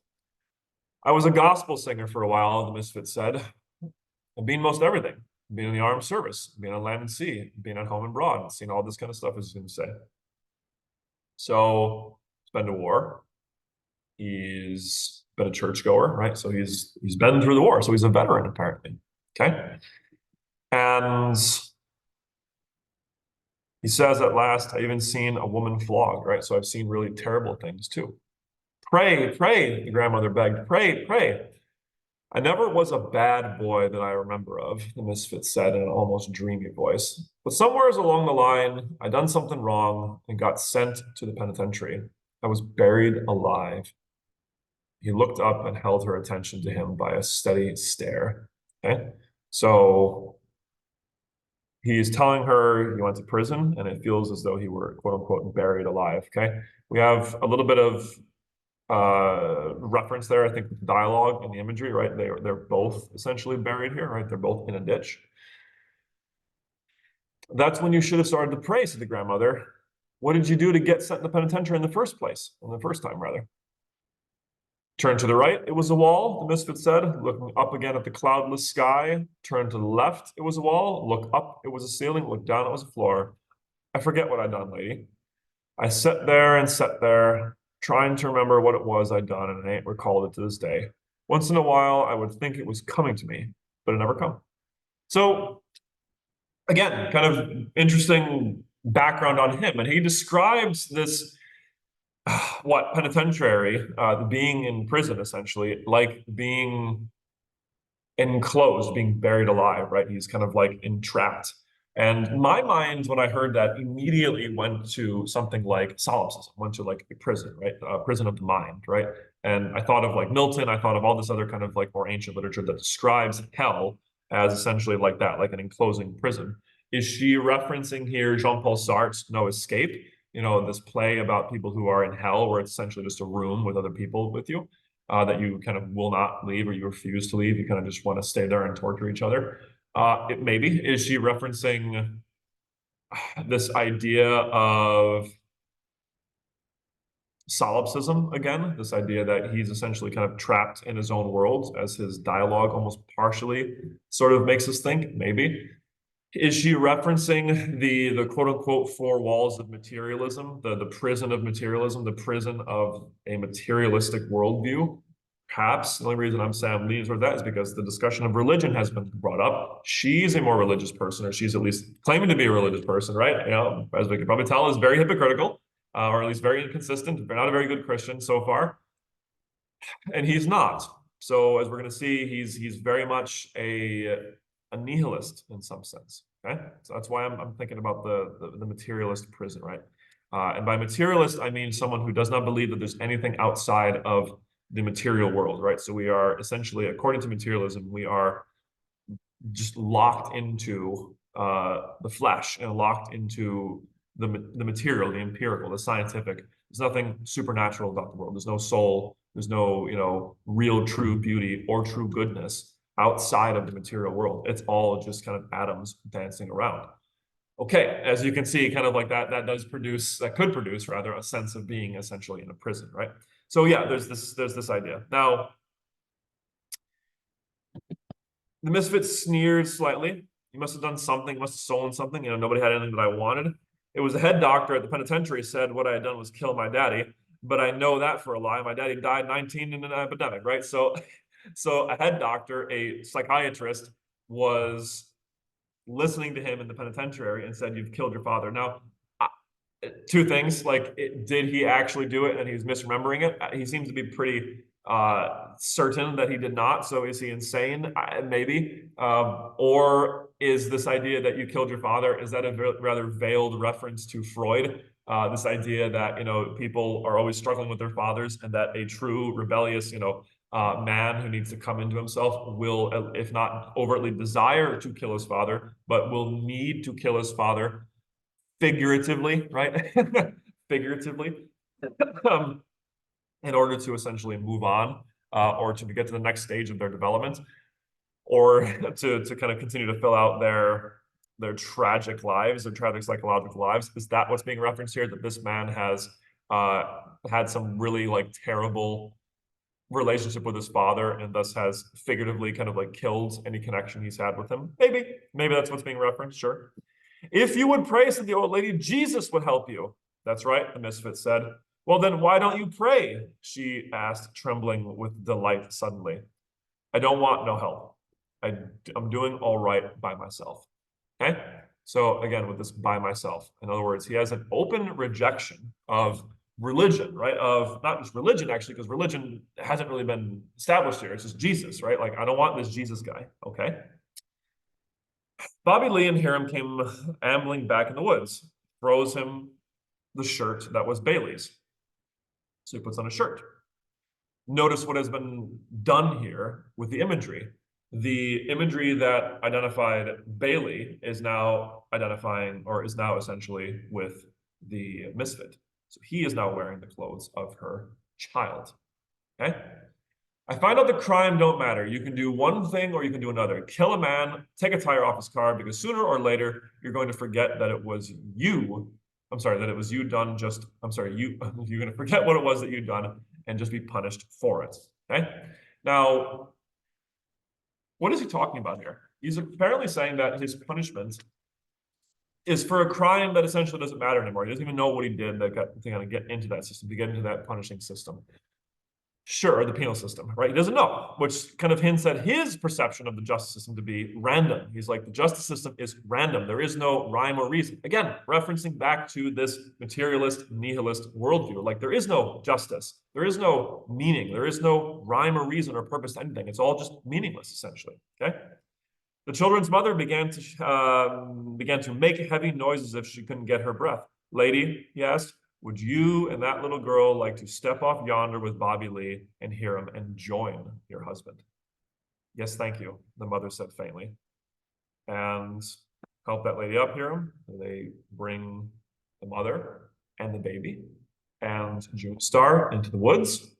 I was a gospel singer for a while, the misfit said. I've been most everything. Being in the armed service, being on land and sea, being at home and abroad, seeing all this kind of stuff, as he's going to say. So he's been to war. He's been a churchgoer, right? So he's been through the war. So he's a veteran, apparently. Okay. And he says at last, I even seen a woman flogged, right? So I've seen really terrible things too. Pray, pray, the grandmother begged. Pray, pray. I never was a bad boy that I remember of, the misfit said in an almost dreamy voice. But somewhere along the line, I done something wrong and got sent to the penitentiary. I was buried alive. He looked up and held her attention to him by a steady stare. Okay. So he's telling her he went to prison, and it feels as though he were, quote unquote, buried alive. Okay. We have a little bit of reference there, I think, with the dialogue and the imagery, right? They're both essentially buried here, right? They're both in a ditch. That's when you should have started to pray, said the grandmother. What did you do to get sent in the penitentiary in the first place? In the first time, rather. Turn to the right, it was a wall, the misfit said, looking up again at the cloudless sky. Turn to the left, it was a wall. Look up, it was a ceiling. Look down, it was a floor. I forget what I'd done, lady. I sat there, trying to remember what it was I'd done, and I ain't recalled it to this day. Once in a while, I would think it was coming to me, but it never come. So, again, kind of interesting background on him. And he describes this, penitentiary, being in prison, essentially, like being enclosed, being buried alive, right? He's kind of like entrapped. And my mind, when I heard that, immediately went to something like solipsism, went to like a prison, right? Prison of the mind, right? And I thought of like Milton, I thought of all this other kind of like more ancient literature that describes hell as essentially like that, like an enclosing prison. Is she referencing here Jean-Paul Sartre's No Escape? This play about people who are in hell, where it's essentially just a room with other people with you, that you kind of will not leave, or you refuse to leave. You kind of just want to stay there and torture each other. Maybe is she referencing this idea of solipsism again? This idea that he's essentially kind of trapped in his own world, as his dialogue almost partially sort of makes us think. Maybe is she referencing the quote unquote four walls of materialism, the prison of materialism, the prison of a materialistic worldview? Perhaps the only reason I'm saying leaves with that is because the discussion of religion has been brought up. She's a more religious person, or she's at least claiming to be a religious person, right? As we can probably tell, is very hypocritical, or at least very inconsistent. Not a very good Christian so far, and he's not. So as we're going to see, he's very much a nihilist in some sense. Okay, so that's why I'm thinking about the materialist prison, right? And by materialist, I mean someone who does not believe that there's anything outside of the material world, right? So we are essentially, according to materialism, we are just locked into the flesh and locked into the material, the empirical, the scientific. There's nothing supernatural about the world. There's no soul. There's no, real true beauty or true goodness outside of the material world. It's all just kind of atoms dancing around. Okay, as you can see, kind of like that could produce rather a sense of being essentially in a prison, right? So yeah, there's this idea. Now, the misfit sneered slightly. He must have done something, must have stolen something. Nobody had anything that I wanted. It was the head doctor at the penitentiary said what I had done was kill my daddy, but I know that for a lie. My daddy died 19 in an epidemic, right? So, so a head doctor, a psychiatrist, was listening to him in the penitentiary and said, "You've killed your father." Now, two things, like, did he actually do it and he's misremembering it? He seems to be pretty certain that he did not. So is he insane? Maybe. Or is this idea that you killed your father, is that a rather veiled reference to Freud? This idea that, people are always struggling with their fathers, and that a true rebellious, man who needs to come into himself will, if not overtly desire to kill his father, but will need to kill his father figuratively, right? Figuratively, um, in order to essentially move on, or to get to the next stage of their development, or to kind of continue to fill out their tragic lives, their tragic psychological lives. Is that what's being referenced here? That this man has had some really like terrible relationship with his father, and thus has figuratively kind of like killed any connection he's had with him? Maybe that's what's being referenced. Sure. "If you would pray," said the old lady, "Jesus would help you." "That's right," the misfit said. "Well, then why don't you pray?" she asked, trembling with delight suddenly. "I don't want no help. I'm doing all right by myself." Okay? So again, with this "by myself," in other words, he has an open rejection of religion, right? Of not just religion, actually, because religion hasn't really been established here. It's just Jesus, right? Like, I don't want this Jesus guy. Okay? Bobby Lee and Hiram came ambling back in the woods, throws him the shirt that was Bailey's. So he puts on a shirt. Notice what has been done here with the imagery. The imagery that identified Bailey is now identifying, or is now essentially with the misfit. So he is now wearing the clothes of her child. Okay? "I find out the crime don't matter. You can do one thing or you can do another. Kill a man, take a tire off his car, because sooner or later you're going to forget that it was you. I'm sorry, that it was you done just, I'm sorry, you're going to forget what it was that you'd done and just be punished for it." Okay? Now, what is he talking about here? He's apparently saying that his punishment is for a crime that essentially doesn't matter anymore. He doesn't even know what he did that got to kind of get into that system, to get into that punishing system. Sure, the penal system, right? He doesn't know, which kind of hints at his perception of the justice system to be random. He's like, the justice system is random. There is no rhyme or reason. Again, referencing back to this materialist, nihilist worldview. Like, there is no justice. There is no meaning. There is no rhyme or reason or purpose to anything. It's all just meaningless, essentially. Okay? The children's mother began to make heavy noises as if she couldn't get her breath. "Lady," he asked, "would you and that little girl like to step off yonder with Bobby Lee and Hiram and join your husband?" "Yes, thank you," the mother said faintly. "And help that lady up, Hiram." They bring the mother and the baby and June Star into the woods.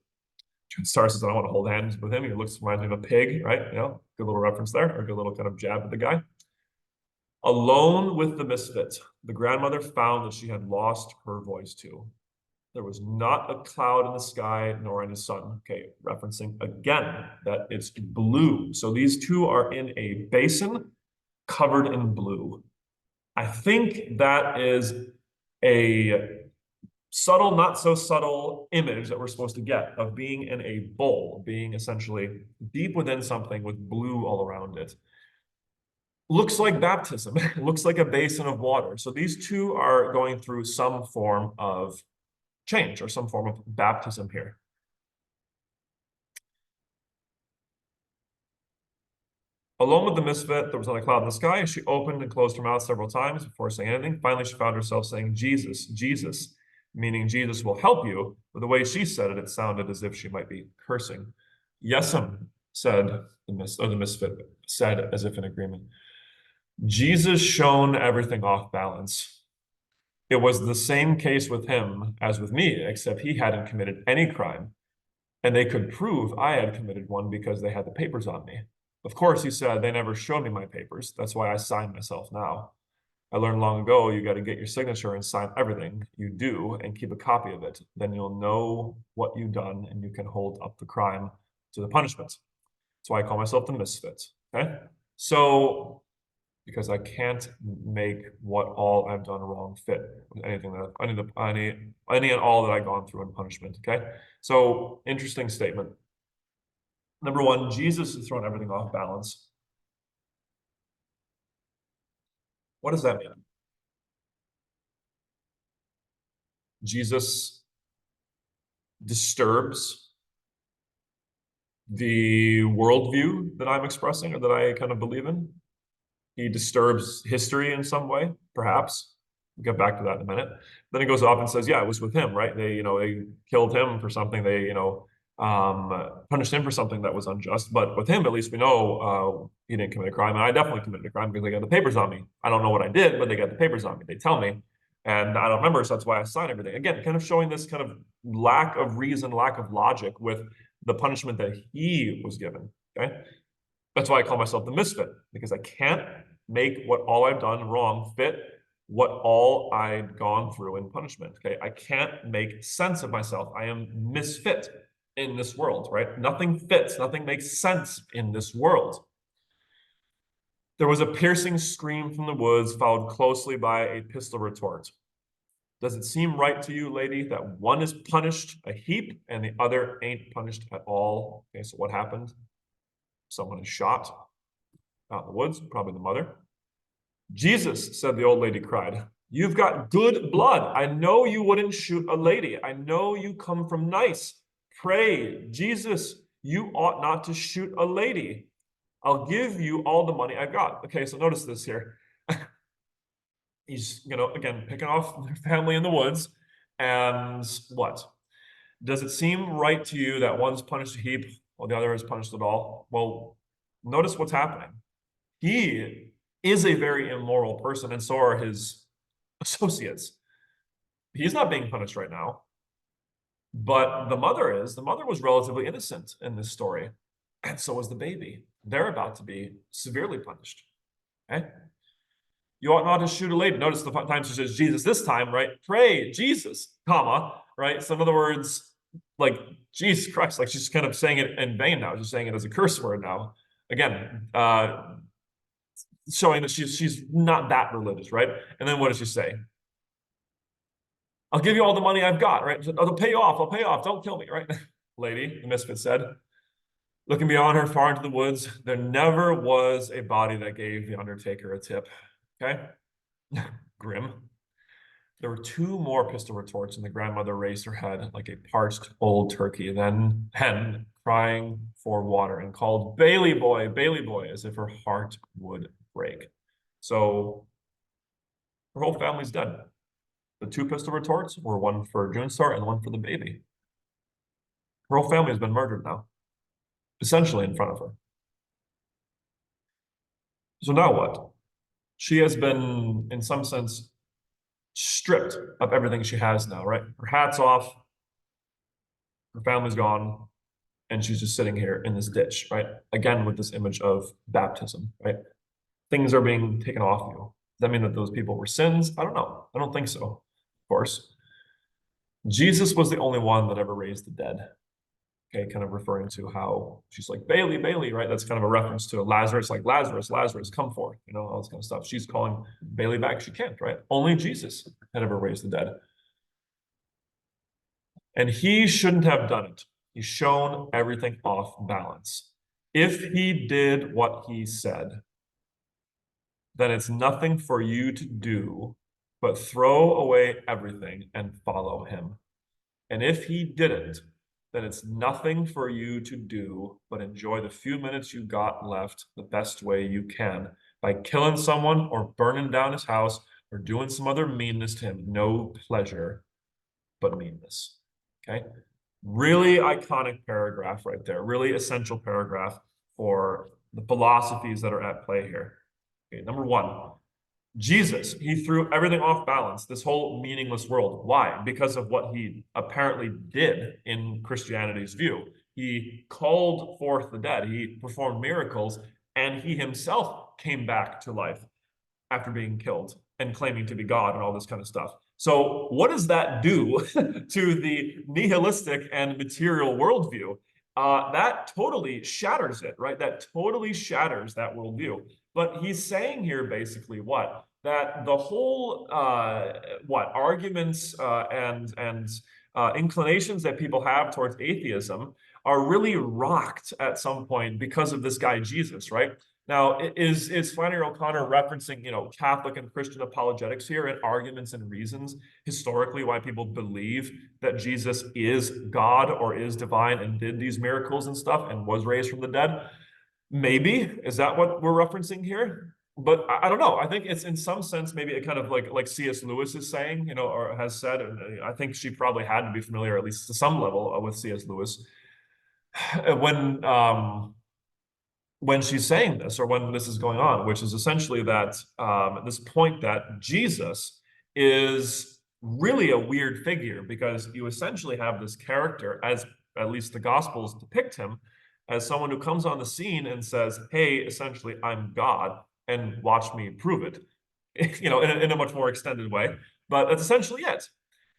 June Star says, "I don't want to hold hands with him. He reminds me of a pig," right? Good little reference there, or good little kind of jab at the guy. Alone with the misfit, the grandmother found that she had lost her voice too. There was not a cloud in the sky nor any sun. Okay, referencing again that it's blue. So these two are in a basin covered in blue. I think that is a subtle, not so subtle image that we're supposed to get of being in a bowl, being essentially deep within something with blue all around it. Looks like baptism. Looks like a basin of water. So these two are going through some form of change or some form of baptism here. Alone with the misfit, there was not a cloud in the sky. She opened and closed her mouth several times before saying anything. Finally, she found herself saying, "Jesus, Jesus." meaning Jesus will help you. But the way she said it, it sounded as if she might be cursing. Yes'm, said the misfit, said as if in agreement. Jesus shone everything off balance. It was the same case with him as with me, except he hadn't committed any crime. And they could prove I had committed one because they had the papers on me. Of course, he said, they never showed me my papers. That's why I sign myself now. I learned long ago you got to get your signature and sign everything you do and keep a copy of it. Then you'll know what you've done and you can hold up the crime to the punishment. That's why I call myself the misfit. Okay. So, because I can't make what all I've done wrong fit with anything that any and all that I've gone through in punishment. Okay. So, interesting statement. Number one, Jesus has thrown everything off balance. What does that mean? Jesus disturbs the worldview that I'm expressing or that I kind of believe in. He disturbs history in some way, perhaps. We'll get back to that in a minute. Then he goes off and says, yeah, it was with him, right? They killed him for something. They, punished him for something that was unjust. But with him, at least we know he didn't commit a crime. And I definitely committed a crime because they got the papers on me. I don't know what I did, but they got the papers on me. They tell me. And I don't remember, so that's why I signed everything. Again, kind of showing this kind of lack of reason, lack of logic with the punishment that he was given. Okay. That's why I call myself the misfit, because I can't make what all I've done wrong fit what all I've gone through in punishment. Okay. I can't make sense of myself. I am misfit in this world, right? Nothing fits, nothing makes sense in this world. There was a piercing scream from the woods, followed closely by a pistol retort. Does it seem right to you, lady, that one is punished a heap and the other ain't punished at all? Okay, so what happened? Someone is shot out in the woods, probably the mother. Jesus, said the old lady, cried, you've got good blood. I know you wouldn't shoot a lady. I know you come from nice. Pray, Jesus, you ought not to shoot a lady. I'll give you all the money I've got. Okay, so notice this here. He's, again, picking off their family in the woods. And what? Does it seem right to you that one's punished a heap while the other is punished at all? Well, notice what's happening. He is a very immoral person, and so are his associates. He's not being punished right now. But the mother is. The mother was relatively innocent in this story. And so was the baby. They're about to be severely punished. Okay? You ought not to shoot a lady. Notice the time she says Jesus this time, right? Pray, Jesus, comma, right? So in other words, like Jesus Christ, like she's kind of saying it in vain now. She's saying it as a curse word now. Again, showing that she's not that religious, right? And then what does she say? I'll give you all the money I've got, right? I'll pay you off. I'll pay you off. Don't kill me, right? Lady, the misfit said. Looking beyond her far into the woods, there never was a body that gave the undertaker a tip. Okay? Grim. There were two more pistol retorts, and the grandmother raised her head like a parched old turkey, then hen crying for water, and called, Bailey boy, as if her heart would break. So her whole family's dead. The two pistol retorts were one for Junestar and one for the baby. Her whole family has been murdered now, essentially in front of her. So now what? She has been, in some sense, stripped of everything she has now, right? Her hat's off, her family's gone, and she's just sitting here in this ditch, right? Again, with this image of baptism, right? Things are being taken off you. Does that mean that those people were sins? I don't know. I don't think so, of course. Jesus was the only one that ever raised the dead. Okay, kind of referring to how she's like, Bailey, right? That's kind of a reference to Lazarus, like Lazarus, come forth, all this kind of stuff. She's calling Bailey back. She can't, right? Only Jesus had ever raised the dead. And he shouldn't have done it. He's shown everything off balance. If he did what he said, then it's nothing for you to do but throw away everything and follow him. And if he didn't, then it's nothing for you to do but enjoy the few minutes you got left the best way you can by killing someone or burning down his house or doing some other meanness to him. No pleasure but meanness. Okay. Really iconic paragraph right there, really essential paragraph for the philosophies that are at play here. Okay, number one, Jesus, he threw everything off balance, this whole meaningless world. Why? Because of what he apparently did in Christianity's view. He called forth the dead, he performed miracles, and he himself came back to life after being killed and claiming to be God and all this kind of stuff. So, what does that do to the nihilistic and material worldview? That totally shatters it, right? That totally shatters that worldview. But he's saying here basically what? That the whole what arguments and inclinations that people have towards atheism are really rocked at some point because of this guy Jesus, right? Now, is Flannery O'Connor referencing, Catholic and Christian apologetics here and arguments and reasons historically why people believe that Jesus is God or is divine and did these miracles and stuff and was raised from the dead? Maybe. Is that what we're referencing here? But I don't know. I think it's in some sense maybe a kind of like C.S. Lewis is saying, or has said, and I think she probably had to be familiar at least to some level with C.S. Lewis when when she's saying this or when this is going on, which is essentially that this point that Jesus is really a weird figure because you essentially have this character, as at least the Gospels depict him, as someone who comes on the scene and says, "Hey, essentially, I'm God, and watch me prove it," in a much more extended way. But that's essentially it.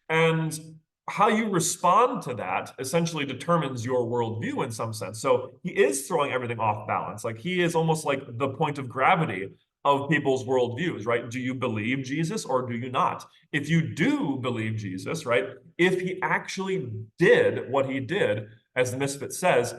And how you respond to that essentially determines your worldview in some sense. So he is throwing everything off balance. Like he is almost like the point of gravity of people's worldviews, right? Do you believe Jesus or do you not? If you do believe Jesus, right? If he actually did what he did, as the Misfit says,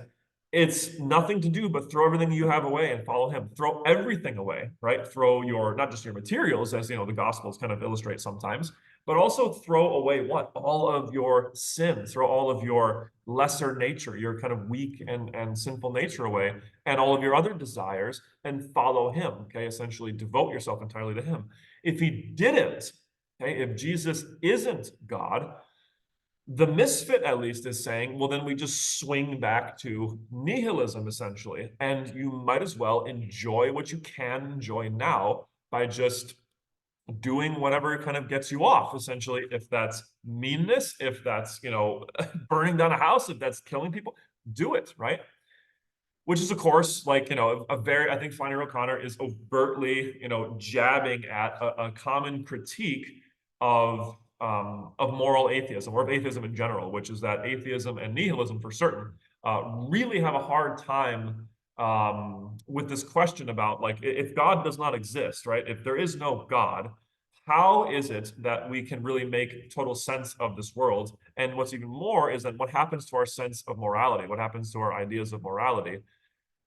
it's nothing to do but throw everything you have away and follow him. Throw everything away, right? Throw your, not just your materials, as the Gospels kind of illustrate sometimes, but also throw away what? All of your sin, throw all of your lesser nature, your kind of weak and sinful nature away, and all of your other desires, and follow him. Okay, essentially devote yourself entirely to him. If he didn't, okay, if Jesus isn't God, the Misfit at least is saying, well, then we just swing back to nihilism essentially, and you might as well enjoy what you can enjoy now by just doing whatever kind of gets you off, essentially. If that's meanness, if that's burning down a house, if that's killing people, do it, right? Which is, of course, like a very, I think Flannery O'Connor is overtly jabbing at a common critique of moral atheism or of atheism in general, which is that atheism and nihilism for certain really have a hard time with this question about, like, if God does not exist, right? If there is no God, how is it that we can really make total sense of this world? And what's even more is that what happens to our sense of morality? What happens to our ideas of morality?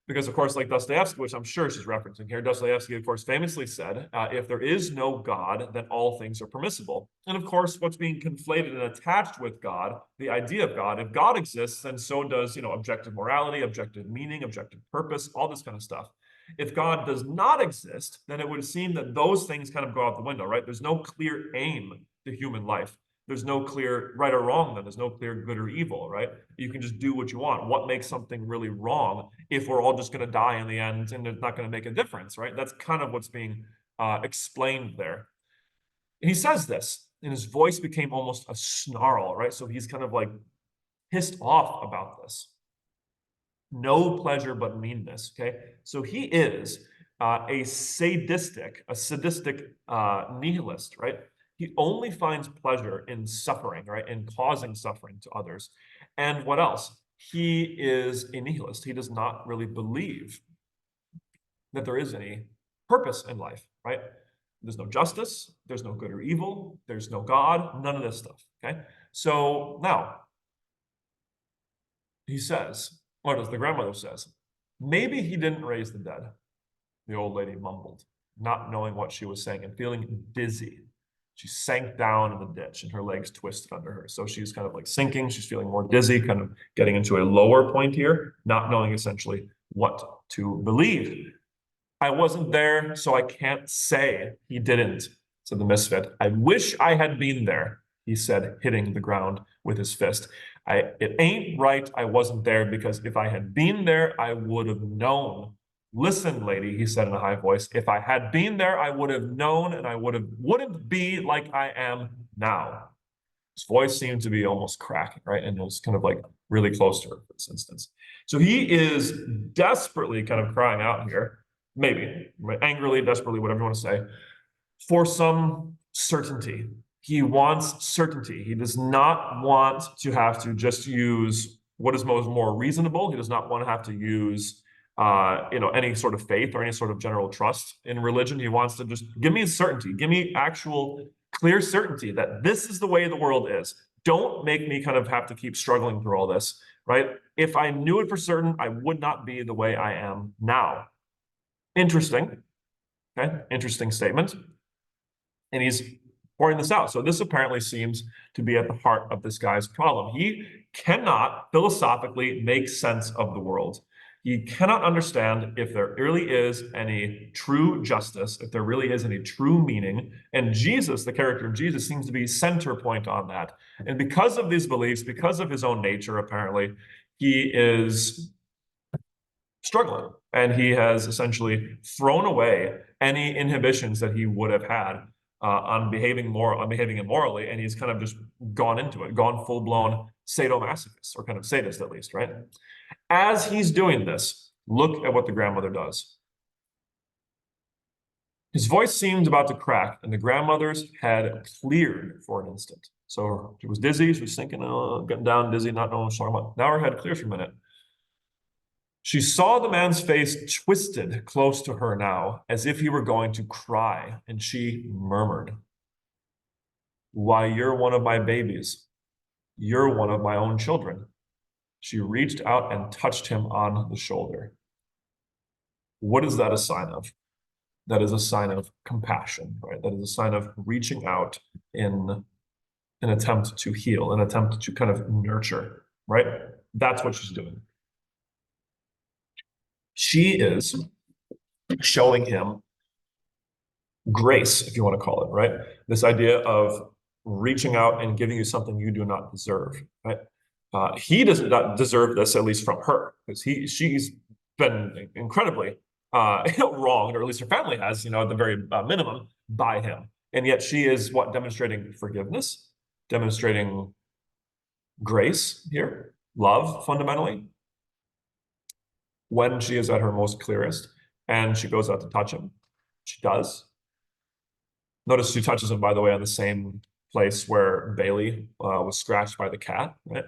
Because, of course, like Dostoevsky, which I'm sure she's referencing here, Dostoevsky, of course, famously said, if there is no God, then all things are permissible. And, of course, what's being conflated and attached with God, the idea of God, if God exists, then so does, objective morality, objective meaning, objective purpose, all this kind of stuff. If God does not exist, then it would seem that those things kind of go out the window, right? There's no clear aim to human life. There's no clear right or wrong, then there's no clear good or evil, right? You can just do what you want. What makes something really wrong if we're all just going to die in the end and it's not going to make a difference, right? That's kind of what's being explained there. And he says this, and his voice became almost a snarl, right? So he's kind of like pissed off about this. No pleasure but meanness, okay? So he is a sadistic nihilist, right? He only finds pleasure in suffering, right? In causing suffering to others. And what else? He is a nihilist. He does not really believe that there is any purpose in life, right? There's no justice, there's no good or evil, there's no God, none of this stuff, okay? So now, he says, or as the grandmother says, maybe he didn't raise the dead, the old lady mumbled, not knowing what she was saying and feeling dizzy. She sank down in the ditch and her legs twisted under her. So she's kind of like sinking. She's feeling more dizzy, kind of getting into a lower point here, not knowing essentially what to believe. I wasn't there, so I can't say he didn't, said the Misfit. I wish I had been there. he said, hitting the ground with his fist. It ain't right I wasn't there, because if I had been there, I would have known. Listen, lady, he said in a high voice, if I had been there, I would have known, and I wouldn't be like I am now. His voice seemed to be almost cracking, right? And it was kind of like really close to her for this instance. So he is desperately kind of crying out here, maybe angrily, desperately, whatever you want to say, for some certainty. He wants certainty. He does not want to have to just use what is most more reasonable. He does not want to have to use any sort of faith or any sort of general trust in religion. He wants to just give me certainty, give me actual clear certainty that this is the way the world is. Don't make me kind of have to keep struggling through all this, right? If I knew it for certain, I would not be the way I am now. Interesting. Okay, interesting statement. And he's pouring this out. So this apparently seems to be at the heart of this guy's problem. He cannot philosophically make sense of the world. He cannot understand if there really is any true justice, if there really is any true meaning. And Jesus, the character of Jesus, seems to be center point on that. And because of these beliefs, because of his own nature, apparently, he is struggling. And he has essentially thrown away any inhibitions that he would have had on behaving immorally, and he's kind of just gone into it, gone full-blown sadomasochist, or kind of sadist at least, right? As he's doing this, look at what the grandmother does. His voice seemed about to crack, and the grandmother's head cleared for an instant. So she was dizzy, she was thinking, getting down, dizzy, not knowing what she's talking about. Now her head clears for a minute. She saw the man's face twisted close to her now, as if he were going to cry, and she murmured, "Why, you're one of my babies. You're one of my own children." She reached out and touched him on the shoulder. What is that a sign of? That is a sign of compassion, right? That is a sign of reaching out in an attempt to heal, an attempt to kind of nurture, right? That's what she's doing. She is showing him grace, if you want to call it, right? This idea of reaching out and giving you something you do not deserve, right? He does not deserve this, at least from her, because she's been incredibly wronged, or at least her family has, at the very minimum, by him. And yet she is what? Demonstrating forgiveness, demonstrating grace here, love, fundamentally, when she is at her most clearest, and she goes out to touch him. She does. Notice she touches him, by the way, on the same place where Bailey was scratched by the cat, right?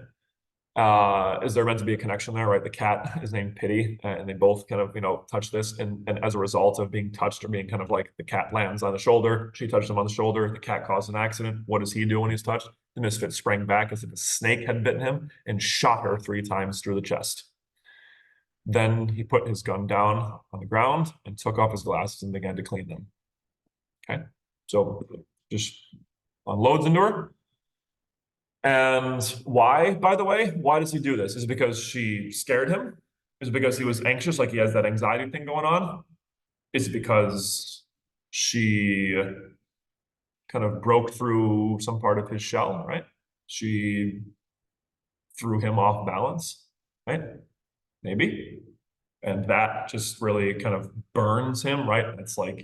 Is there meant to be a connection there, right? The cat is named Pity, and they both kind of, touch this. And as a result of being touched, or being kind of like, the cat lands on the shoulder, she touched him on the shoulder, the cat caused an accident. What does he do when he's touched? The misfit sprang back as if a snake had bitten him and shot her 3 times through the chest. Then he put his gun down on the ground and took off his glasses and began to clean them. Okay, so just unloads into her. And why, by the way, why does he do this? Is it because she scared him? Is it because he was anxious, like he has that anxiety thing going on? Is it because she kind of broke through some part of his shell, right? She threw him off balance, right? Maybe. And that just really kind of burns him, right? It's like,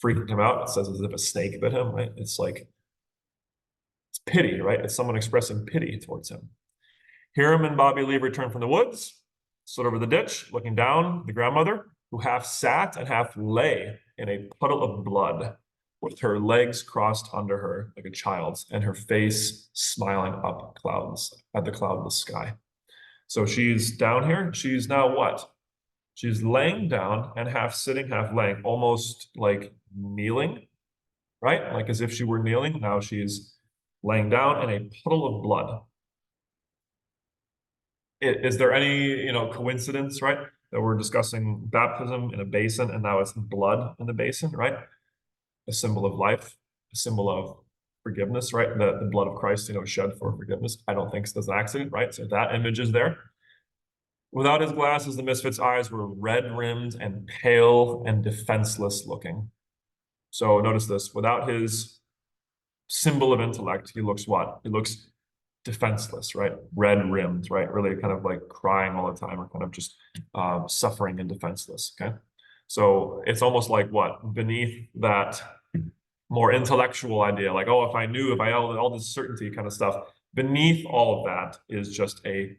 freaking him out. It says as if a snake bit him, right? It's like, it's pity, right? It's someone expressing pity towards him. Hiram and Bobby Lee returned from the woods, stood over the ditch, looking down the grandmother, who half sat and half lay in a puddle of blood, with her legs crossed under her like a child's, and her face smiling up clouds at the cloudless sky. So she's down here. She's now what? She's laying down and half sitting, half laying, almost like kneeling, right? Like as if she were kneeling. Now she's laying down in a puddle of blood. Is there any, coincidence, right? That we're discussing baptism in a basin, and now it's blood in the basin, right? A symbol of life, a symbol of forgiveness, right? The blood of Christ, shed for forgiveness. I don't think it's an accident, right? So that image is there. Without his glasses, the misfit's eyes were red-rimmed and pale and defenseless looking. So notice this, without his symbol of intellect, he looks what? He looks defenseless, right? Red rimmed, right? Really kind of like crying all the time, or kind of just suffering and defenseless. Okay. So it's almost like what? Beneath that more intellectual idea, like, oh, if I knew, if I had all this certainty kind of stuff, beneath all of that is just a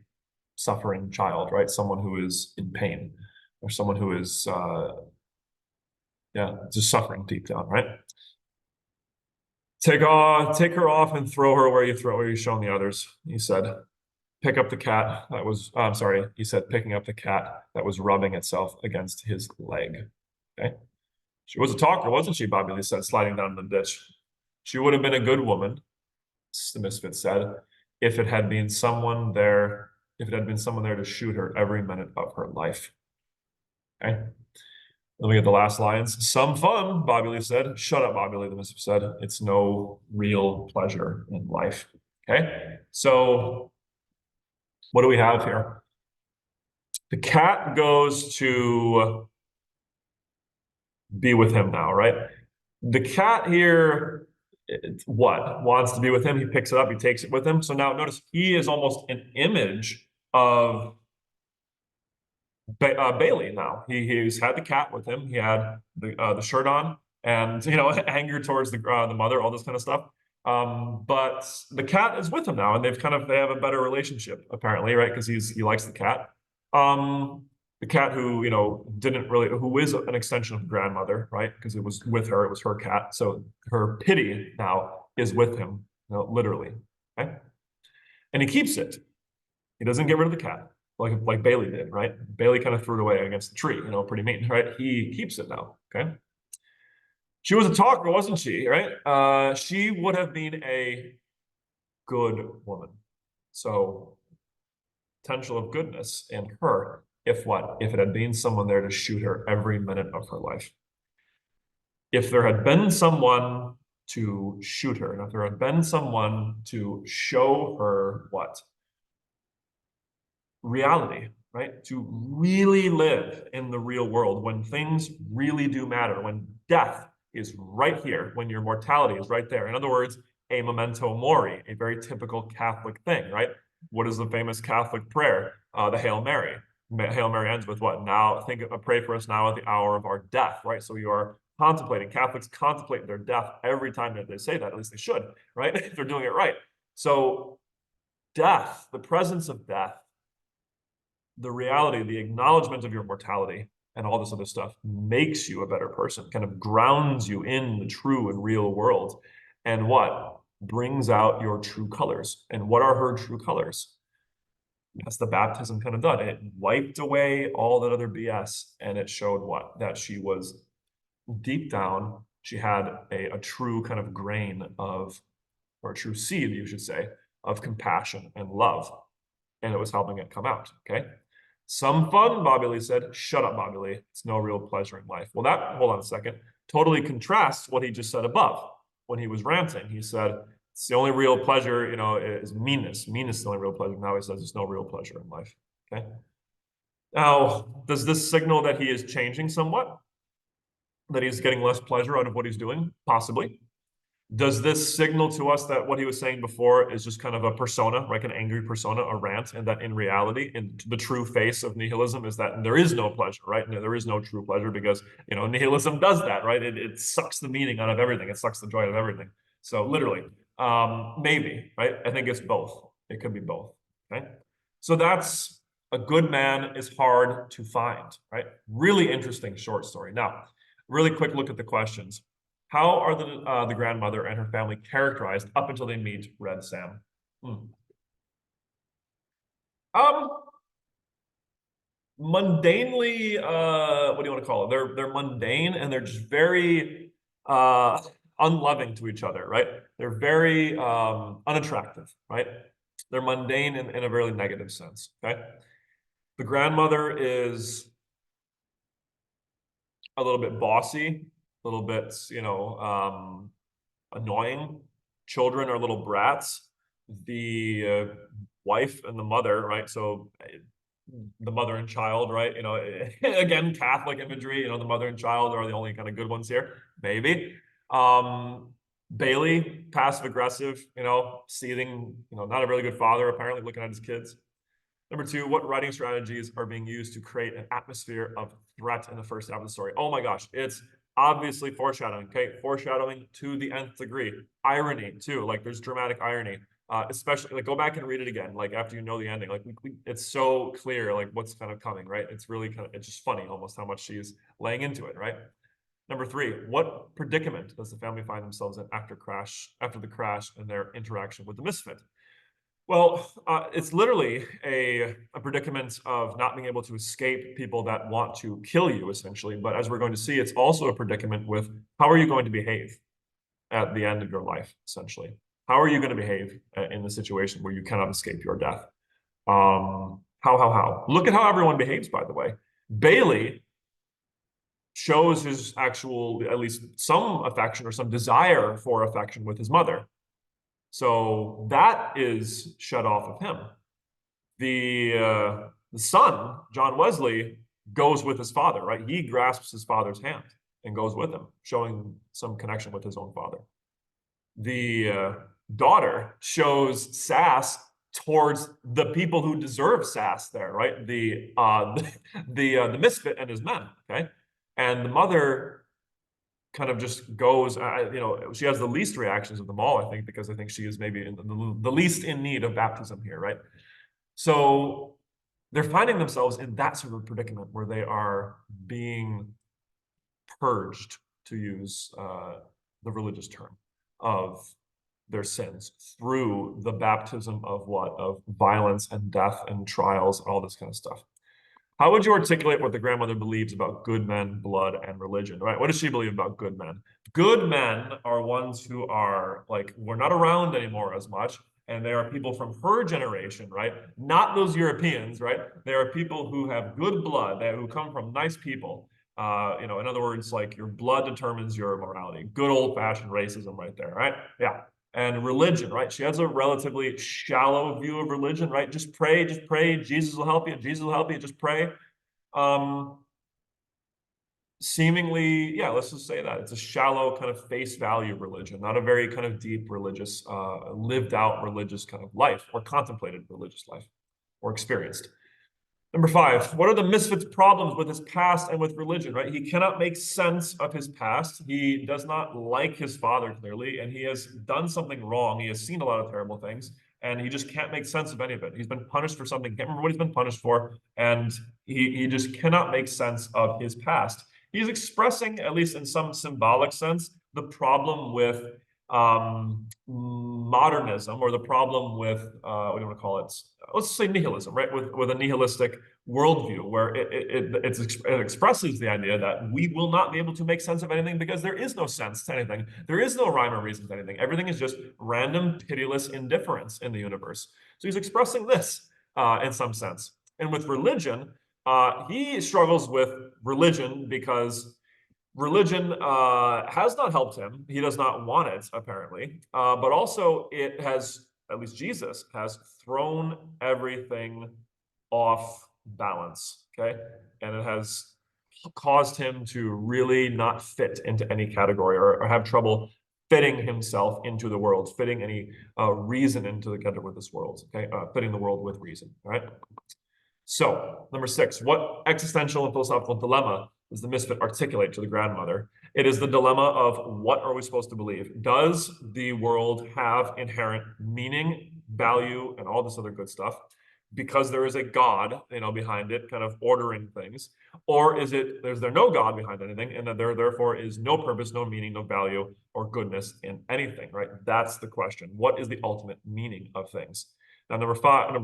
suffering child, right? Someone who is in pain, or someone who is yeah, just suffering deep down, right? Take her off and throw her where you shown the others, he said. Pick up the cat that was, I'm sorry, he said, picking up the cat that was rubbing itself against his leg. Okay. She was a talker, wasn't she? Bobby Lee said, sliding down the ditch. She would have been a good woman, the misfit said, if it had been someone there, if it had been someone there to shoot her every minute of her life. Okay. Let me get the last lines. Some fun, Bobby Lee said. Shut up, Bobby Lee, the missive said. It's no real pleasure in life. Okay. So what do we have here? The cat goes to be with him now, right? The cat here, what? Wants to be with him. He picks it up, he takes it with him. So now notice he is almost an image of Bailey now. He's had the cat with him. He had the shirt on, and anger towards the mother, all this kind of stuff. But the cat is with him now, and they have a better relationship apparently, right? Because he likes the cat. The cat who who is an extension of the grandmother, right? Because it was with her, it was her cat. So her pity now is with him, literally. Okay, and he keeps it. He doesn't get rid of the cat like Bailey did, right? Bailey kind of threw it away against the tree, pretty mean, right? He keeps it now, okay? She was a talker, wasn't she, right? She would have been a good woman. So potential of goodness in her, if what? If it had been someone there to shoot her every minute of her life. If there had been someone to shoot her, and if there had been someone to show her what? Reality, right? To really live in the real world when things really do matter, when death is right here, when your mortality is right there. In other words, a memento mori, a very typical Catholic thing, right? What is the famous Catholic prayer? The Hail Mary. Hail Mary ends with what? Now, pray for us now at the hour of our death, right? So you are contemplating. Catholics contemplate their death every time that they say that. At least they should, right? If they're doing it right. So death, the presence of death, the reality, the acknowledgement of your mortality and all this other stuff makes you a better person, kind of grounds you in the true and real world. And what? Brings out your true colors. And what are her true colors? That's the baptism kind of done. It wiped away all that other BS, and it showed what? That she was deep down, she had a true kind of grain of, or a true seed, you should say, of compassion and love. And it was helping it come out, okay? Some fun, Bobby Lee said. Shut up, Bobby Lee. It's no real pleasure in life. Well, hold on a second, totally contrasts what he just said above. When he was ranting, he said, it's the only real pleasure, is meanness. Meanness is the only real pleasure. Now he says there's no real pleasure in life, okay? Now, does this signal that he is changing somewhat? That he's getting less pleasure out of what he's doing? Possibly. Does this signal to us that what he was saying before is just kind of a persona, like an angry persona, a rant, and that in reality, in the true face of nihilism is that there is no pleasure, right? And there is no true pleasure because, nihilism does that, right? It sucks the meaning out of everything. It sucks the joy out of everything. So literally, maybe, right? I think it's both. It could be both, okay? So that's a good man is hard to find, right? Really interesting short story. Now, really quick look at the questions. How are the grandmother and her family characterized up until they meet Red Sam? Mundanely, what do you want to call it? They're mundane and they're just very unloving to each other, right? They're very unattractive, right? They're mundane in a very negative sense, okay? The grandmother is a little bit bossy, a little bit, annoying. Children are little brats. The wife and the mother, right? So the mother and child, right? Again, Catholic imagery, the mother and child are the only kind of good ones here, maybe. Bailey, passive aggressive, seething, not a really good father, apparently looking at his kids. Number two, what writing strategies are being used to create an atmosphere of threat in the first half of the story? Oh my gosh, it's obviously foreshadowing, okay? Foreshadowing to the nth degree. Irony, too, like there's dramatic irony. Especially, like, go back and read it again, like after you know the ending. Like, it's so clear, like what's kind of coming, right? It's really it's just funny almost how much she's laying into it, right? Number three, what predicament does the family find themselves in after the crash and their interaction with the misfit? Well, it's literally a predicament of not being able to escape people that want to kill you, essentially. But as we're going to see, it's also a predicament with how are you going to behave at the end of your life, essentially? How are you going to behave in the situation where you cannot escape your death? How? Look at how everyone behaves, by the way. Bailey shows his actual, at least some affection or some desire for affection with his mother. So that is shut off of him. The son, John Wesley, goes with his father, right? He grasps his father's hand and goes with him, showing some connection with his own father. The daughter shows sass towards the people who deserve sass there, right? The misfit and his men, okay? And the mother kind of just goes, she has the least reactions of them all, I think, because I think she is maybe the least in need of baptism here, right? So they're finding themselves in that sort of predicament where they are being purged, to use the religious term, of their sins through the baptism of what? Of violence and death and trials and all this kind of stuff. How would you articulate what the grandmother believes about good men, blood, and religion, right? What does she believe about good men? Good men are ones who are like, we're not around anymore as much. And they are people from her generation, right? Not those Europeans, right? They are people who have good blood, who come from nice people. In other words, like your blood determines your morality. Good old-fashioned racism right there, right? Yeah. And religion, right? She has a relatively shallow view of religion, right? Just pray, Jesus will help you, Jesus will help you, just pray. Seemingly, yeah, let's just say that it's a shallow kind of face value religion, not a very kind of deep religious, lived out religious kind of life or contemplated religious life or experienced. Number five, what are the misfit's problems with his past and with religion, right? He cannot make sense of his past. He does not like his father, clearly, and he has done something wrong. He has seen a lot of terrible things, and he just can't make sense of any of it. He's been punished for something, can't remember what he's been punished for, and he just cannot make sense of his past. He's expressing, at least in some symbolic sense, the problem with modernism, or the problem with what do you want to call it? Let's say nihilism, right? With a nihilistic worldview, where it expresses the idea that we will not be able to make sense of anything because there is no sense to anything. There is no rhyme or reason to anything. Everything is just random, pitiless indifference in the universe. So he's expressing this in some sense. And with religion, he struggles with religion because religion has not helped him. He does not want it, apparently. But also it has, at least Jesus, has thrown everything off balance, okay? And it has caused him to really not fit into any category, or have trouble fitting himself into the world, fitting any reason into together with this world, okay? Fitting the world with reason, all right? So, number six, what existential and philosophical dilemma does the misfit articulate to the grandmother? It is the dilemma of what are we supposed to believe? Does the world have inherent meaning, value, and all this other good stuff because there is a God, behind it, kind of ordering things? Or is there no God behind anything, and that there therefore is no purpose, no meaning, no value, or goodness in anything, right? That's the question. What is the ultimate meaning of things? Now, number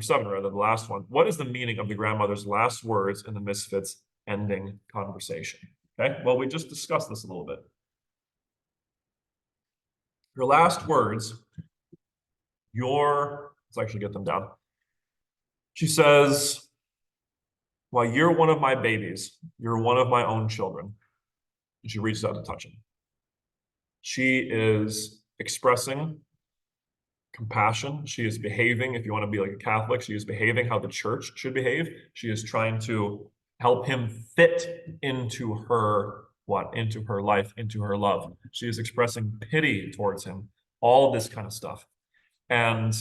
seven, rather, the last one. What is the meaning of the grandmother's last words in the misfits ending conversation? Okay, well, we just discussed this a little bit. Her last words, let's actually get them down. She says, well, you're one of my babies. You're one of my own children. And she reaches out to touch him. She is expressing compassion. She is behaving, if you want to be like a Catholic, she is behaving how the church should behave. She is trying to help him fit into her what? Into her life, into her love. She is expressing pity towards him, all this kind of stuff. And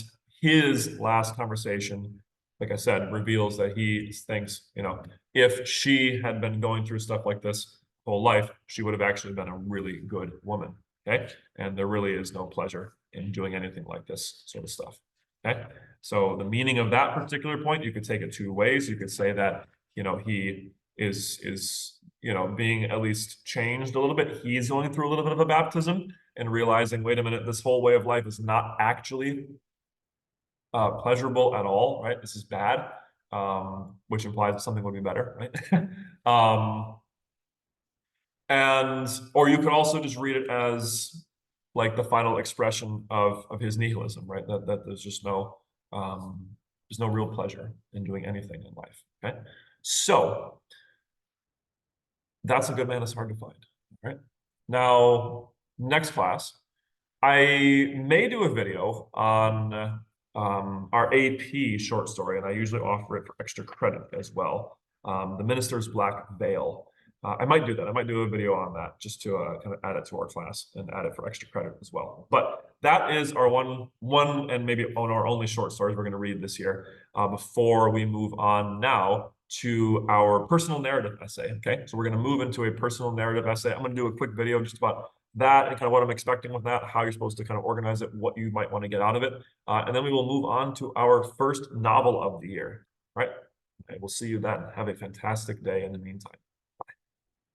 his last conversation, like I said, reveals that he thinks, if she had been going through stuff like this whole life, she would have actually been a really good woman. Okay. And there really is no pleasure in doing anything like this sort of stuff. Okay. So the meaning of that particular point, you could take it two ways. You could say that, he is being at least changed a little bit. He's going through a little bit of a baptism and realizing, wait a minute, this whole way of life is not actually pleasurable at all, right? This is bad, which implies that something would be better, right? Or you could also just read it as like the final expression of his nihilism, right? That there's no real pleasure in doing anything in life. Okay, so that's a good man that's hard to find. Right now, next class, I may do a video on our AP short story, and I usually offer it for extra credit as well. The Minister's Black Veil. I might do that. I might do a video on that just to kind of add it to our class and add it for extra credit as well. But that is our one and maybe on our only short stories we're going to read this year before we move on now to our personal narrative essay. Okay, so we're going to move into a personal narrative essay. I'm going to do a quick video just about that and kind of what I'm expecting with that, how you're supposed to kind of organize it, what you might want to get out of it. And then we will move on to our first novel of the year, right? Okay, we'll see you then. Have a fantastic day in the meantime.